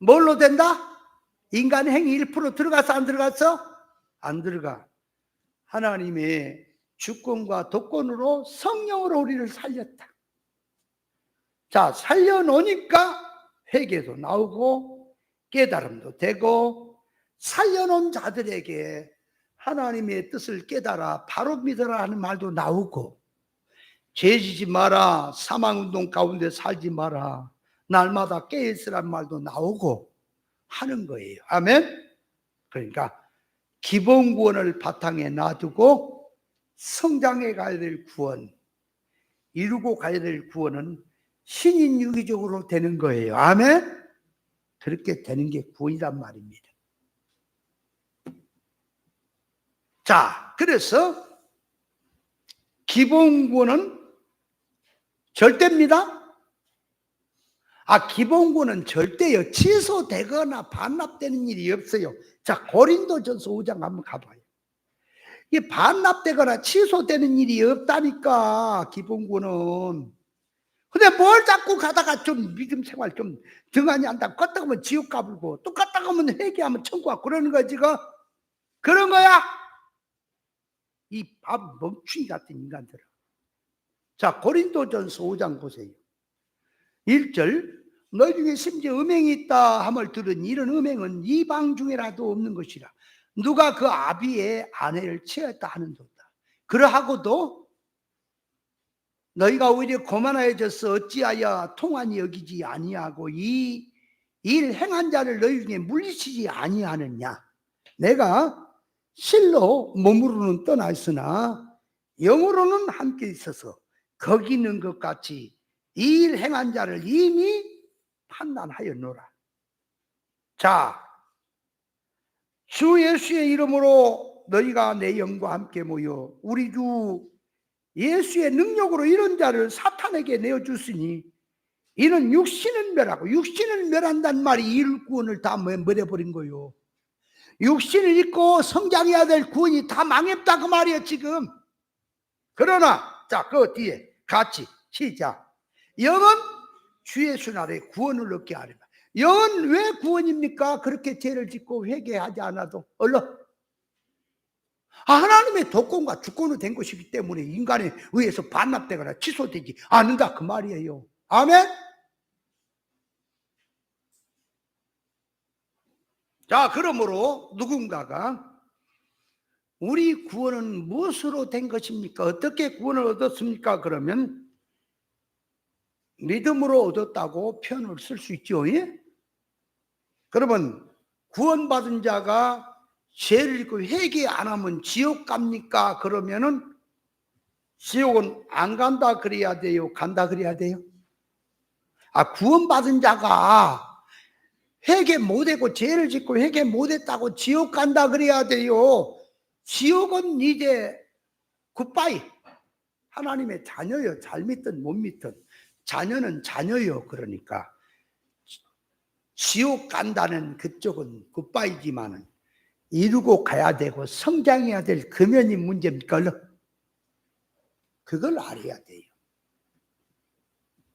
뭘로 된다? 인간 행위 1% 들어갔어? 안 들어갔어? 안 들어가. 하나님의 주권과 독권으로 성령으로 우리를 살렸다. 자, 살려놓으니까 회개도 나오고 깨달음도 되고 살려놓은 자들에게 하나님의 뜻을 깨달아 바로 믿어라 하는 말도 나오고 죄지지 마라, 사망운동 가운데 살지 마라, 날마다 깨어있으라는 말도 나오고 하는 거예요. 아멘. 그러니까 기본 구원을 바탕에 놔두고 성장해 가야 될 구원, 이루고 가야 될 구원은 신인유기적으로 되는 거예요. 아멘. 그렇게 되는 게 구원이란 말입니다. 자, 그래서 기본 구원은 절대입니다. 기본 구원은 절대요. 취소되거나 반납되는 일이 없어요. 자, 고린도전서 5장 한번 가봐요. 이 반납되거나 취소되는 일이 없다니까, 기본 구원은. 근데 뭘 자꾸 가다가 좀 믿음 생활 좀 등한히 한다. 껐다 가면 지옥 가불고, 또 껐다 가면 회개하면 천국 가고 그러는 거지, 그런 거야. 이 밥 멍충이 같은 인간들은. 자, 고린도전서 5장 보세요. 1절, 너희 중에 심지어 음행이 있다 함을 들으니 이런 음행은 이방 중에라도 없는 것이라. 누가 그 아비의 아내를 취하였다 하는도다. 그러하고도 너희가 오히려 거만하여져서 어찌하여 통한이 여기지 아니하고 이 일 행한 자를 너희 중에 물리치지 아니하느냐. 내가 실로 몸으로는 떠나 있으나 영으로는 함께 있어서 거기 있는 것 같이 이 일 행한 자를 이미 판단하였노라. 자, 주 예수의 이름으로 너희가 내 영과 함께 모여 우리 주 예수의 능력으로 이런 자를 사탄에게 내어주시니 이는 육신은 멸하고, 육신을 멸한다는 말이 일구원을 다 멸해버린 거요. 육신을 입고 성장해야 될 구원이 다 망했다 그 말이에요 지금. 그러나 자, 그 뒤에 같이 시작. 영은 주 예수 나라에 구원을 얻게 하리라. 영은 왜 구원입니까? 그렇게 죄를 짓고 회개하지 않아도 얼른 하나님의 독권과 주권으로 된 것이기 때문에 인간에 의해서 반납되거나 취소되지 않는다 그 말이에요. 아멘. 자, 그러므로 누군가가 우리 구원은 무엇으로 된 것입니까? 어떻게 구원을 얻었습니까? 그러면 믿음으로 얻었다고 표현을 쓸 수 있죠. 예? 그러면 구원받은 자가 죄를 짓고 회개 안 하면 지옥 갑니까? 그러면은 지옥은 안 간다 그래야 돼요? 간다 그래야 돼요? 구원받은 자가 회개 못하고 죄를 짓고 회개 못했다고 지옥 간다 그래야 돼요? 지옥은 이제 굿바이. 하나님의 자녀요. 잘 믿든 못 믿든 자녀는 자녀요. 그러니까 지옥 간다는 그쪽은 굿바이지만은 이루고 가야 되고 성장해야 될 금연이 문제입니까? 그걸 알아야 돼요.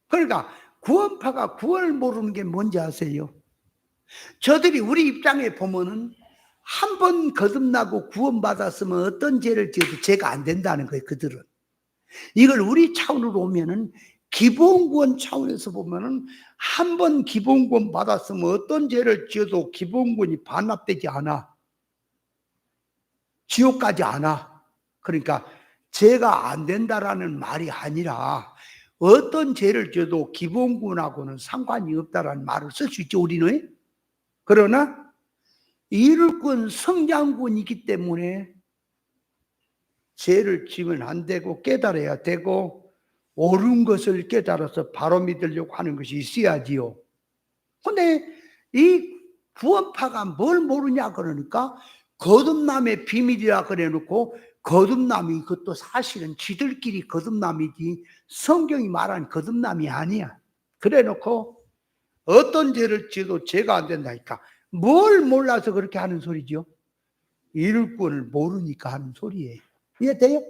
그러니까 구원파가 구원을 모르는 게 뭔지 아세요? 저들이 우리 입장에 보면은 한 번 거듭나고 구원받았으면 어떤 죄를 지어도 죄가 안 된다는 거예요. 그들은 이걸 우리 차원으로 오면은 기본구원 차원에서 보면은 한 번 기본구원 받았으면 어떤 죄를 지어도 기본구원이 반납되지 않아. 지옥 가지 않아. 그러니까 죄가 안 된다라는 말이 아니라 어떤 죄를 지어도 기본구원하고는 상관이 없다라는 말을 쓸 수 있죠, 우리는. 그러나 이룰권 성장군이기 때문에 죄를 지면 안 되고 깨달아야 되고 옳은 것을 깨달아서 바로 믿으려고 하는 것이 있어야지요. 근데 이 구원파가 뭘 모르냐 그러니까 거듭남의 비밀이라 그래놓고 거듭남이 그것도 사실은 지들끼리 거듭남이지 성경이 말한 거듭남이 아니야. 그래놓고 어떤 죄를 지어도 죄가 안 된다니까. 뭘 몰라서 그렇게 하는 소리죠? 이룰 권을 모르니까 하는 소리예요. 이해돼요?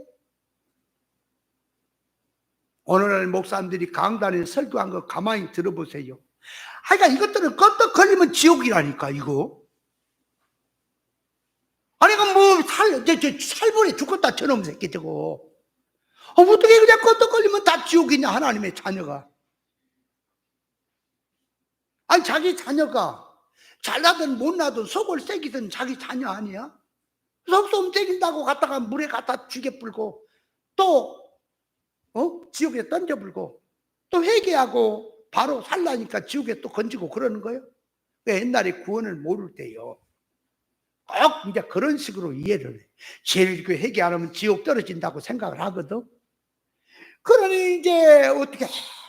오늘날 목사님들이 강단에 설교한 거 가만히 들어보세요. 그러니까 이것들은 껐떡 걸리면 지옥이라니까 이거. 아니 이건 뭐 살벌에 죽었다 저놈 새끼 저거. 어떻게 그냥 껐떡 걸리면 다 지옥이냐 하나님의 자녀가. 아니 자기 자녀가 잘나든 못나든 속을 새기든 자기 자녀 아니야? 속좀 새긴다고 갖다가 물에 갖다 죽여 불고 또 지옥에 던져 불고 또 회개하고 바로 살라니까 지옥에 또 건지고 그러는 거예요. 옛날에 구원을 모를 때요. 꼭 이제 그런 식으로 이해를 해. 죄를 짓고 회개 안 하면 지옥 떨어진다고 생각을 하거든. 그러니 이제 어떻게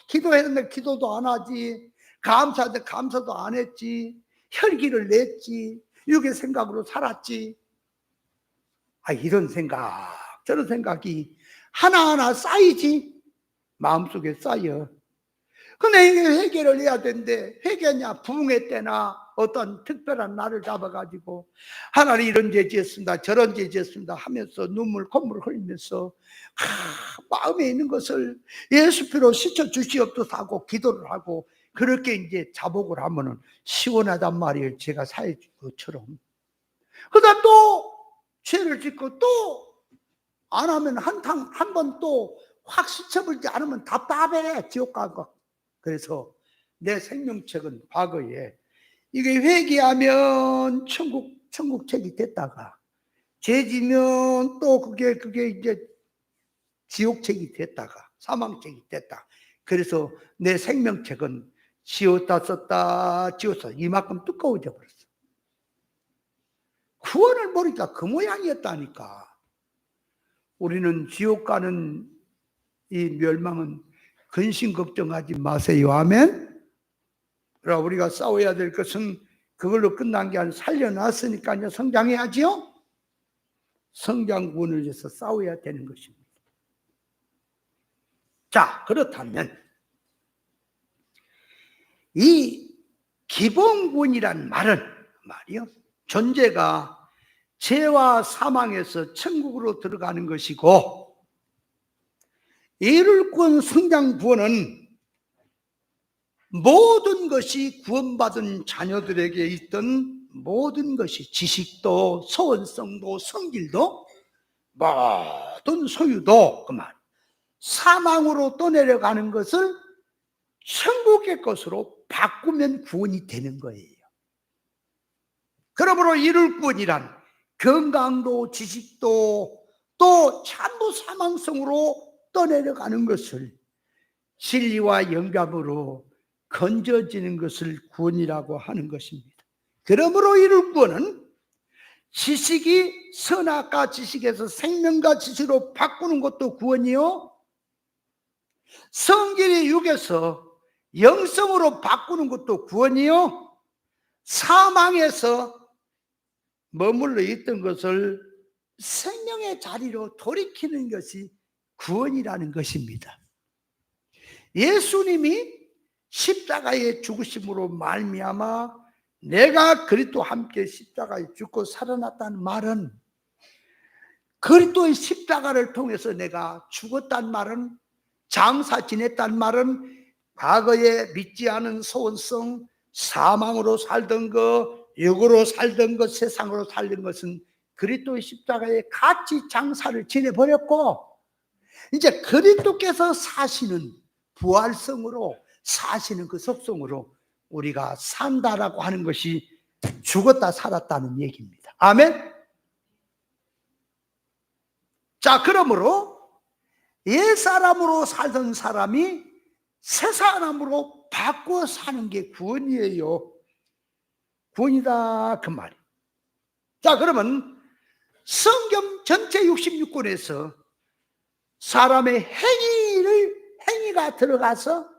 기도했는데 기도도 안 하지. 감사도 감사도 안 했지. 혈기를 냈지. 이게 생각으로 살았지. 이런 생각, 저런 생각이 하나하나 쌓이지. 마음속에 쌓여. 근데 이게 회개를 해야 되는데 회개냐 부흥회 때나 어떤 특별한 날을 잡아가지고 하나님 이런 죄 지었습니다 저런 죄 지었습니다 하면서 눈물 콧물 흘리면서 마음에 있는 것을 예수 피로 씻어 주시옵소서 하고 기도를 하고 그렇게 이제 자복을 하면은 시원하단 말이에요. 제가 사해 준 것처럼. 그러다 또 죄를 짓고 또 안 하면 한 번 또 확 씻어버리지 않으면 답답해 지옥 간 거. 그래서 내 생명책은 과거에 이게 회개하면 천국 책이 됐다가 죄 지면 또 그게 이제 지옥 책이 됐다가 사망 책이 됐다. 그래서 내 생명책은 지웠다 썼다 지웠어. 이만큼 두꺼워져 버렸어. 구원을 모르니까 그 모양이었다니까. 우리는 지옥 가는 이 멸망은 근심 걱정하지 마세요. 아멘. 그러나 우리가 싸워야 될 것은 그걸로 끝난 게 아니라 살려놨으니까 이제 성장해야지요. 성장군을 위해서 싸워야 되는 것입니다. 자, 그렇다면 이 기본군이란 말은 말이요 존재가 죄와 사망에서 천국으로 들어가는 것이고, 이룰권 성장 구원은 모든 것이 구원받은 자녀들에게 있던 모든 것이, 지식도 소원성도 성질도 모든 소유도 그만 사망으로 떠내려가는 것을 천국의 것으로 바꾸면 구원이 되는 거예요. 그러므로 이룰 구원이란 건강도 지식도 또 전부 사망성으로 떠내려가는 것을 진리와 영감으로 건져지는 것을 구원이라고 하는 것입니다. 그러므로 이룰 구원은 지식이 선악과 지식에서 생명과 지식으로 바꾸는 것도 구원이요, 성질이 육에서 영성으로 바꾸는 것도 구원이요, 사망에서 머물러 있던 것을 생명의 자리로 돌이키는 것이 구원이라는 것입니다. 예수님이 십자가의 죽으심으로 말미암아 내가 그리스도와 함께 십자가에 죽고 살아났다는 말은, 그리스도의 십자가를 통해서 내가 죽었다는 말은, 장사 지냈다는 말은, 과거에 믿지 않은 소원성, 사망으로 살던 것, 육으로 살던 것, 세상으로 살던 것은 그리스도의 십자가에 같이 장사를 지내버렸고, 이제 그리스도께서 사시는 부활성으로 사시는 그 속성으로 우리가 산다라고 하는 것이 죽었다 살았다는 얘기입니다. 아멘. 자, 그러므로 옛사람으로 살던 사람이 새사람으로 바꿔 사는 게 구원이에요. 구원이다 그 말이. 자, 그러면 성경 전체 66권에서 사람의 행위가 들어가서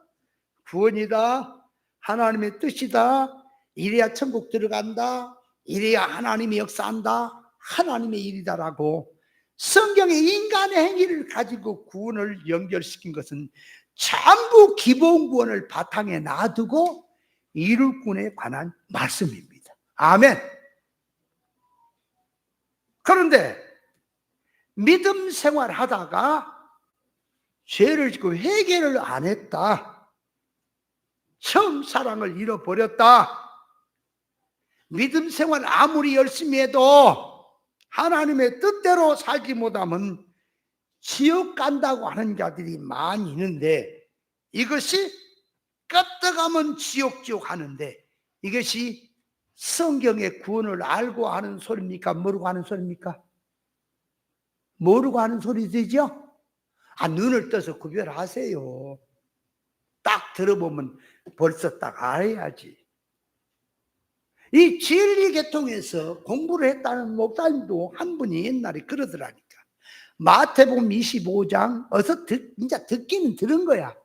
구원이다, 하나님의 뜻이다, 이래야 천국 들어간다, 이래야 하나님이 역사한다, 하나님의 일이다라고 성경의 인간의 행위를 가지고 구원을 연결시킨 것은 전부 기본 구원을 바탕에 놔두고 이룰 구원에 관한 말씀입니다. 아멘. 그런데 믿음 생활하다가 죄를 짓고 회개를 안 했다, 처음 사랑을 잃어버렸다, 믿음 생활 아무리 열심히 해도 하나님의 뜻대로 살지 못하면 지옥 간다고 하는 자들이 많이 있는데, 이것이 끄떡하면 지옥 하는데, 이것이 성경의 구원을 알고 하는 소리입니까? 모르고 하는 소리입니까? 모르고 하는 소리 되죠? 눈을 떠서 구별하세요. 딱 들어보면 벌써 딱 알아야지. 이 진리계통에서 공부를 했다는 목사님도 한 분이 옛날에 그러더라니까. 마태복음 25장, 이제 듣기는 들은 거야.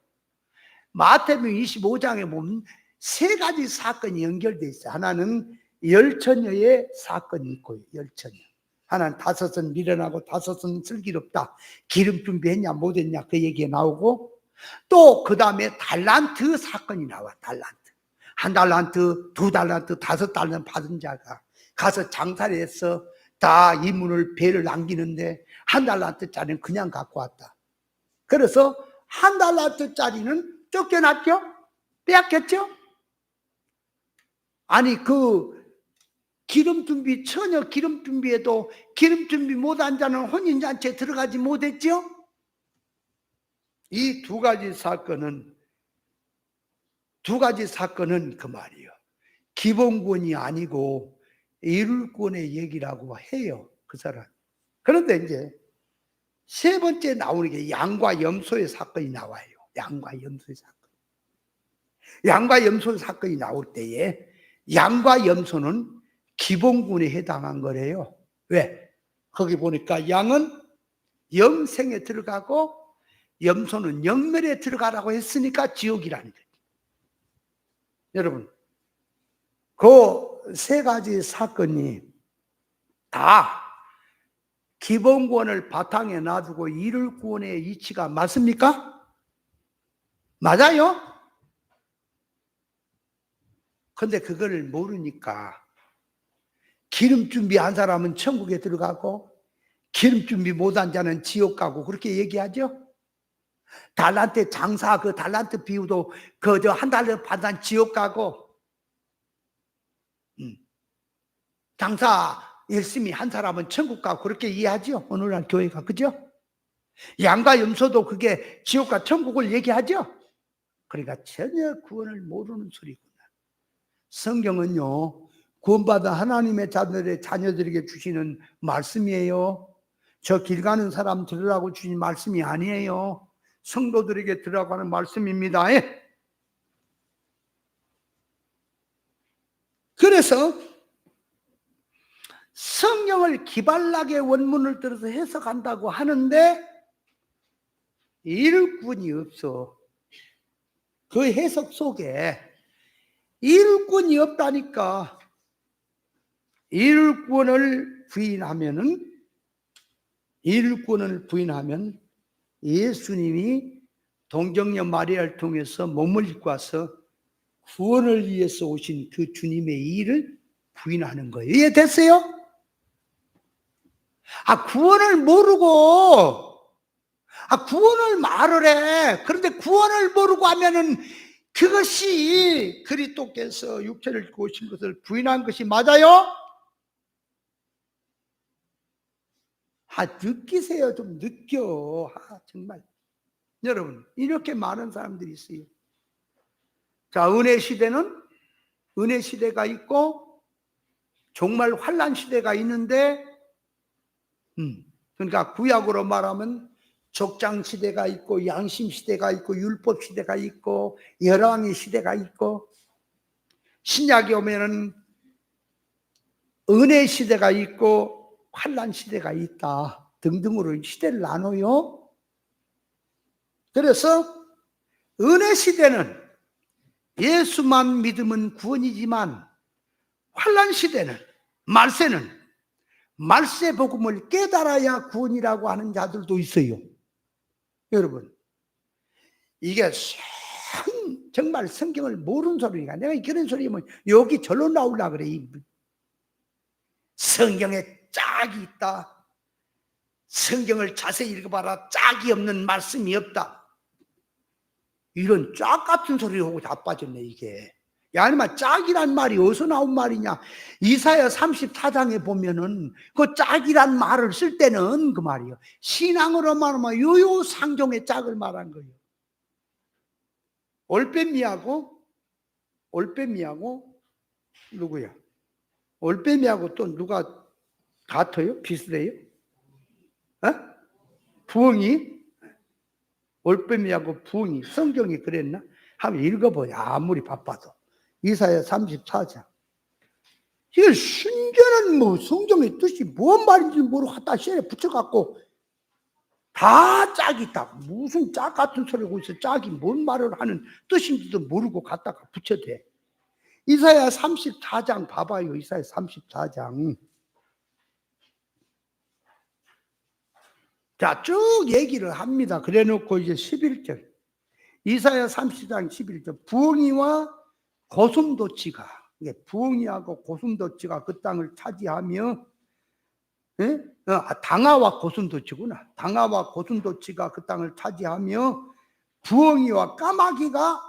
마태복음 25장에 보면 세 가지 사건이 연결되어 있어요. 하나는 열처녀의 사건이 있고요. 열처녀. 하나는 다섯은 미련하고 다섯은 슬기롭다. 기름 준비했냐 못했냐 그 얘기가 나오고, 또 그 다음에 달란트 사건이 나와. 달란트. 한 달란트, 두 달란트, 다섯 달란트 받은 자가 가서 장사를 해서 다 이문을 배를 남기는데 한 달란트짜리는 그냥 갖고 왔다. 그래서 한 달란트짜리는 쫓겨났죠? 빼앗겼죠? 아니 그 기름 준비, 처녀 기름 준비해도 기름 준비 못한 자는 혼인잔치에 들어가지 못했죠? 이 두 가지 사건은 그 말이에요. 기본권이 아니고 이룰권의 얘기라고 해요. 그 사람. 그런데 이제 세 번째 나오는 게 양과 염소의 사건이 나와요. 양과 염소의 사건. 양과 염소의 사건이 나올 때에 양과 염소는 기본군에 해당한 거래요. 왜? 거기 보니까 양은 영생에 들어가고 염소는 영멸에 들어가라고 했으니까 지옥이라는 거예요. 여러분, 그 세 가지 사건이 다 기본권을 바탕에 놔두고 이룰 구원의 이치가 맞습니까? 맞아요? 근데 그걸 모르니까 기름 준비한 사람은 천국에 들어가고 기름 준비 못한 자는 지옥 가고 그렇게 얘기하죠. 달란트 장사 그 달란트 비유도 그 한 달러 받은 지옥 가고 장사 열심히 한 사람은 천국 가고 그렇게 이해하죠. 오늘날 교회가 그죠? 양과 염소도 그게 지옥과 천국을 얘기하죠. 그러니까 전혀 구원을 모르는 소리구나. 성경은요 구원받은 하나님의 자녀들에게 주시는 말씀이에요. 저 길 가는 사람 들으라고 주신 말씀이 아니에요. 성도들에게 들으라고 하는 말씀입니다. 그래서 성경을 기발나게 원문을 들어서 해석한다고 하는데 이룰 구원이 없어. 그 해석 속에 이룰 구원이 없다니까. 이룰 구원을 부인하면 예수님이 동정녀 마리아를 통해서 몸을 입고 와서 구원을 위해서 오신 그 주님의 일을 부인하는 거예요. 이해됐어요? 구원을 모르고 구원을 말을 해. 그런데 구원을 모르고 하면은 그것이 그리스도께서 육체를 입고 오신 것을 부인한 것이 맞아요? 느끼세요. 좀 느껴. 정말 여러분 이렇게 많은 사람들이 있어요. 자, 은혜 시대는 은혜 시대가 있고 정말 환난 시대가 있는데 그러니까 구약으로 말하면 족장 시대가 있고 양심 시대가 있고 율법 시대가 있고 열왕의 시대가 있고 신약에 오면은 은혜 시대가 있고 환난 시대가 있다 등등으로 시대를 나눠요. 그래서 은혜 시대는 예수만 믿으면 구원이지만 환난 시대는 말세는 말세 복음을 깨달아야 구원이라고 하는 자들도 있어요. 여러분 이게 정말 성경을 모르는 소리니까 내가 그런 소리면 여기 절로 나오려고 그래. 성경에 짝이 있다. 성경을 자세히 읽어봐라. 짝이 없는 말씀이 없다. 이런 짝 같은 소리하고 다 빠졌네 이게. 아니면 짝이란 말이 어디서 나온 말이냐. 이사야 34장에 보면은 그 짝이란 말을 쓸 때는 그 말이에요. 신앙으로 말하면 요요상종의 짝을 말한 거예요. 올빼미하고 누구야? 올빼미하고 또 누가 같아요? 비슷해요? 부엉이? 올빼미하고 부엉이. 성경이 그랬나? 한번 읽어보자. 아무리 바빠도. 이사야 34장. 이게 순전한 성경의 뜻이 뭔 말인지 모르고 갖다 시에 붙여갖고 다 짝이 있다. 무슨 짝 같은 소리를 하고 있어. 짝이 뭔 말을 하는 뜻인지도 모르고 갖다가 붙여대. 이사야 34장 봐봐요. 이사야 34장. 자, 쭉 얘기를 합니다. 그래 놓고 이제 11절. 이사야 30장 11절. 부엉이와 고슴도치가, 부엉이하고 고슴도치가 그 땅을 차지하며, 당아와 고슴도치구나. 당아와 고슴도치가 그 땅을 차지하며, 부엉이와 까마귀가,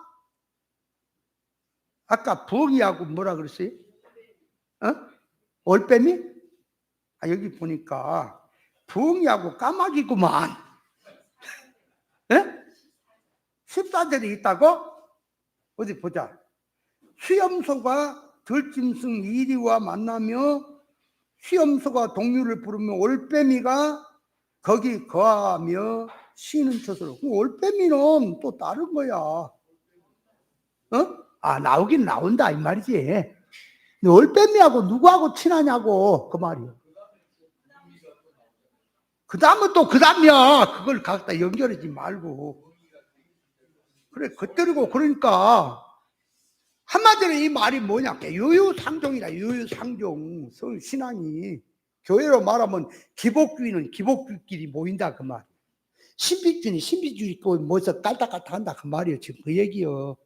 아까 부엉이하고 뭐라 그랬어요? 올빼미? 여기 보니까 부엉이하고 까마귀구만. 14절에 있다고? 어디 보자. 수염소가 들짐승 이리와 만나며 수염소가 동류를 부르며 올빼미가 거기 거하며 쉬는 젖으로. 올빼미는 또 다른 거야. 나오긴 나온다 이 말이지. 근데 올빼미하고 누구하고 친하냐고 그 말이야. 그 다음은 또 그 다음이야. 그걸 갖다 연결하지 말고. 그래, 겉들이고 그러니까 한마디로 이 말이 뭐냐? 유유상종이다. 유유상종. 신앙이 교회로 말하면 기복주의는 기복주의끼리 모인다 그 말. 신비주의는 신비주의끼리 모여서 깔딱깔딱 한다 그 말이에요. 지금 그 얘기요.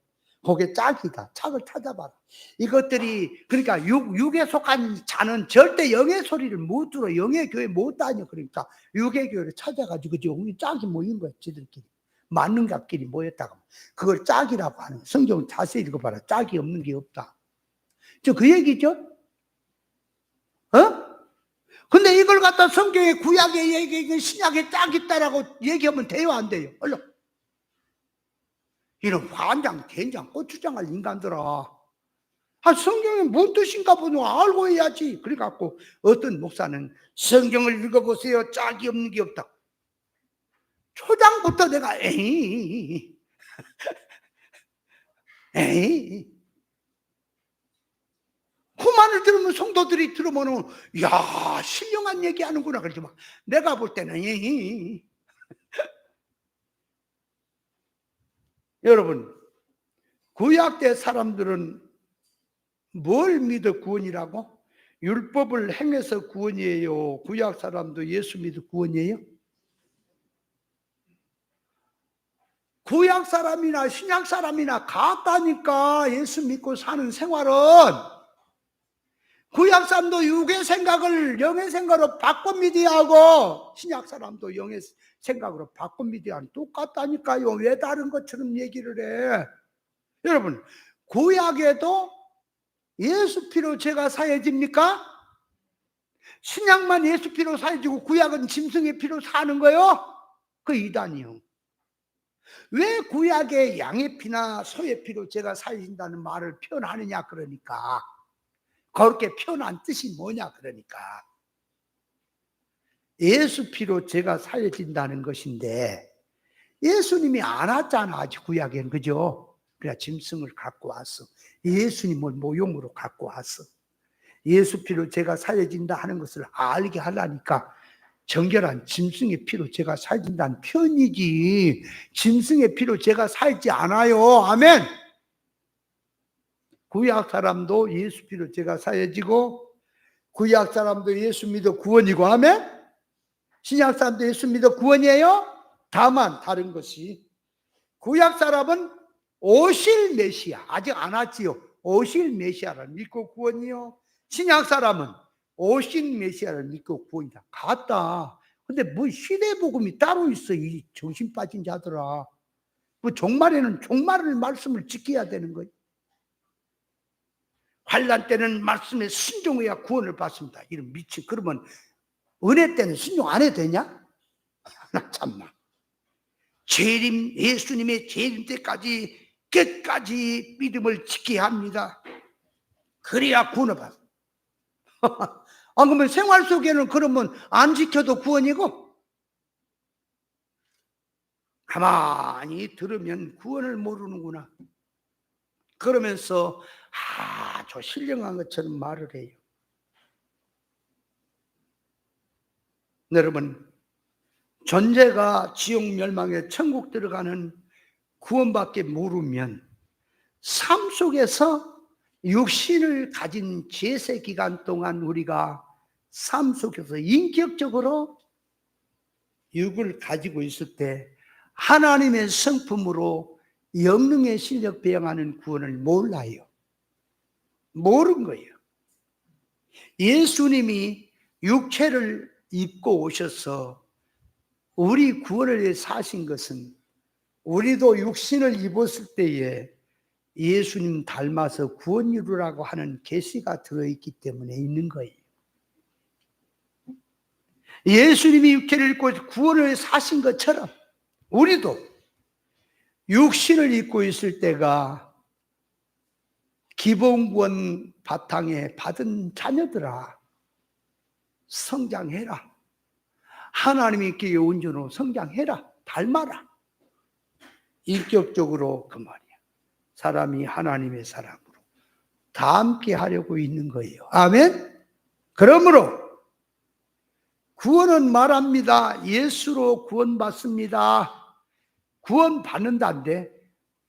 그게 짝이다. 짝을 찾아봐라. 이것들이 그러니까 육에 속한 자는 절대 영의 소리를 못 들어. 영의 교회 못 다녀. 그러니까 육의 교회를 찾아가지고 짝이 모인 거야. 지들끼리 맞는 값끼리 모였다가 그걸 짝이라고 하는 거야. 성경 자세히 읽어봐라. 짝이 없는 게 없다. 그 얘기죠. 근데 이걸 갖다 성경에 구약에 얘기, 신약에 짝 있다라고 얘기하면 돼요, 안 돼요? 얼른. 이런 환장, 된장, 고추장할 인간들아. 성경이 뭔 뜻인가 보냐 알고 해야지. 그래갖고 어떤 목사는 성경을 읽어보세요. 짝이 없는 게 없다. 초장부터 내가 에이 그 말을 들으면 성도들이 들으면은 야 신령한 얘기하는구나 그러지 막 내가 볼 때는 여러분 구약 때 사람들은 뭘 믿어 구원이라고? 율법을 행해서 구원이에요? 구약 사람도 예수 믿어 구원이에요? 구약 사람이나 신약 사람이나 같다니까. 예수 믿고 사는 생활은 구약 사람도 육의 생각을 영의 생각으로 바꿔 믿어야 하고 신약 사람도 영의 생각으로 바꿔 믿어야 하는 똑같다니까요. 왜 다른 것처럼 얘기를 해? 여러분 구약에도 예수 피로 죄가 사해집니까? 신약만 예수 피로 사해지고 구약은 짐승의 피로 사는 거요? 그 이단이요. 왜 구약에 양의 피나 소의 피로 죄가 사해진다는 말을 표현하느냐 그러니까 그렇게 표현한 뜻이 뭐냐 그러니까 예수 피로 죄가 사해진다는 것인데 예수님이 안 왔잖아 아직 구약에는. 그죠? 그래야 짐승을 갖고 왔어. 예수님을 모형으로 갖고 왔어. 예수 피로 죄가 사해진다 하는 것을 알게 하려니까 정결한 짐승의 피로 죄가 사해진다는 표현이지 짐승의 피로 죄가 사해지지 않아요. 아멘. 구약 사람도 예수 피로 죄가 사해지고 구약 사람도 예수 믿어 구원이고 아멘. 신약 사람도 예수 믿어 구원이에요. 다만 다른 것이 구약 사람은 오실 메시아 아직 안 왔지요. 오실 메시아를 믿고 구원이요. 신약 사람은 오신 메시아를 믿고 구원이다. 같다. 근데 뭐 시대복음이 따로 있어. 이 정신 빠진 자들아. 뭐 종말에는 종말의 말씀을 지켜야 되는 거예요. 환난 때는 말씀에 순종해야 구원을 받습니다. 이런 미친. 그러면 은혜 때는 순종 안 해도 되냐? 나 참나. 재림 예수님의 재림 때까지 끝까지 믿음을 지켜야 합니다. 그래야 구원을 받습니다. 그러면 생활 속에는 그러면 안 지켜도 구원이고 가만히 들으면 구원을 모르는구나. 그러면서 아주 신령한 것처럼 말을 해요. 여러분 존재가 지옥 멸망에 천국 들어가는 구원밖에 모르면 삶 속에서 육신을 가진 제세 기간 동안 우리가 삶 속에서 인격적으로 육을 가지고 있을 때 하나님의 성품으로 영능의 실력 배양하는 구원을 몰라요. 모르는 거예요. 예수님이 육체를 입고 오셔서 우리 구원을 위해 사신 것은 우리도 육신을 입었을 때에 예수님 닮아서 구원 이루라고 하는 계시가 들어있기 때문에 있는 거예요. 예수님이 육체를 입고 구원을 사신 것처럼 우리도 육신을 입고 있을 때가 기본구원 바탕에 받은 자녀들아 성장해라. 하나님이 있기에 온전으로 성장해라. 닮아라. 인격적으로 그 말이야. 사람이 하나님의 사람으로 닮게 하려고 있는 거예요. 아멘. 그러므로 구원은 말합니다. 예수로 구원받습니다. 구원받는다는데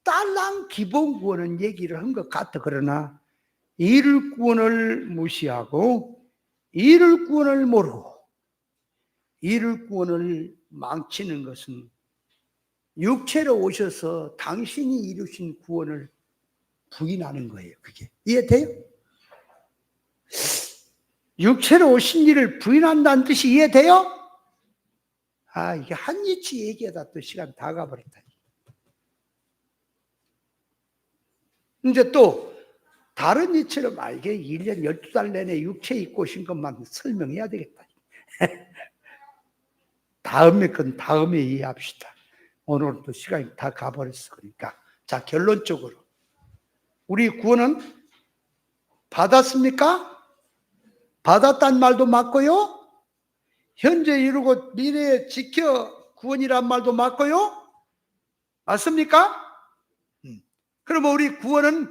딸랑 기본 구원은 얘기를 한 것 같아. 그러나 이를 구원을 무시하고 이를 구원을 모르고 이를 구원을 망치는 것은 육체로 오셔서 당신이 이루신 구원을 부인하는 거예요. 그게 이해돼요? 육체로 오신 이를 부인한다는 뜻이 이해돼요? 아, 이게 한 이치 얘기하다 또 시간 다 가버렸다. 이제 또 다른 이치로 이게 1년 12달 내내 육체 입고 오신 것만 설명해야 되겠다. 다음에 건 다음에 이해합시다. 오늘은 또 시간이 다 가버렸어. 그러니까 자, 결론적으로 우리 구원은 받았습니까? 받았단 말도 맞고요. 현재 이루고 미래에 지켜 구원이란 말도 맞고요. 맞습니까? 그러면 우리 구원은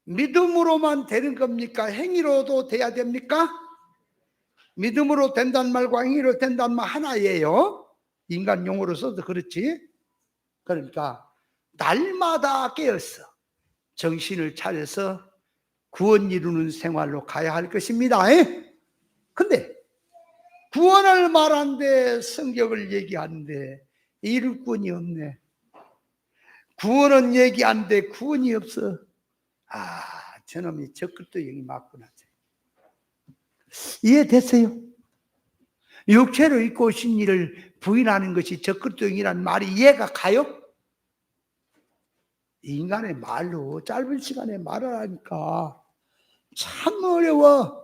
믿음으로만 되는 겁니까? 행위로도 돼야 됩니까? 믿음으로 된다는 말과 행위로 된다는 말 하나예요. 인간 용어로 써도 그렇지. 그러니까 날마다 깨어서 정신을 차려서 구원 이루는 생활로 가야 할 것입니다. 근데 구원을 말하는데 성경을 얘기하는데 이룰 구원이 없네. 구원은 얘기하는데 구원이 없어. 아, 저놈이 적글도 영이 맞구나. 이해됐어요? 육체로 입고 오신 이를 부인하는 것이 적글도 영이라는 말이 이해가 가요? 인간의 말로 짧은 시간에 말을 하니까 참 어려워.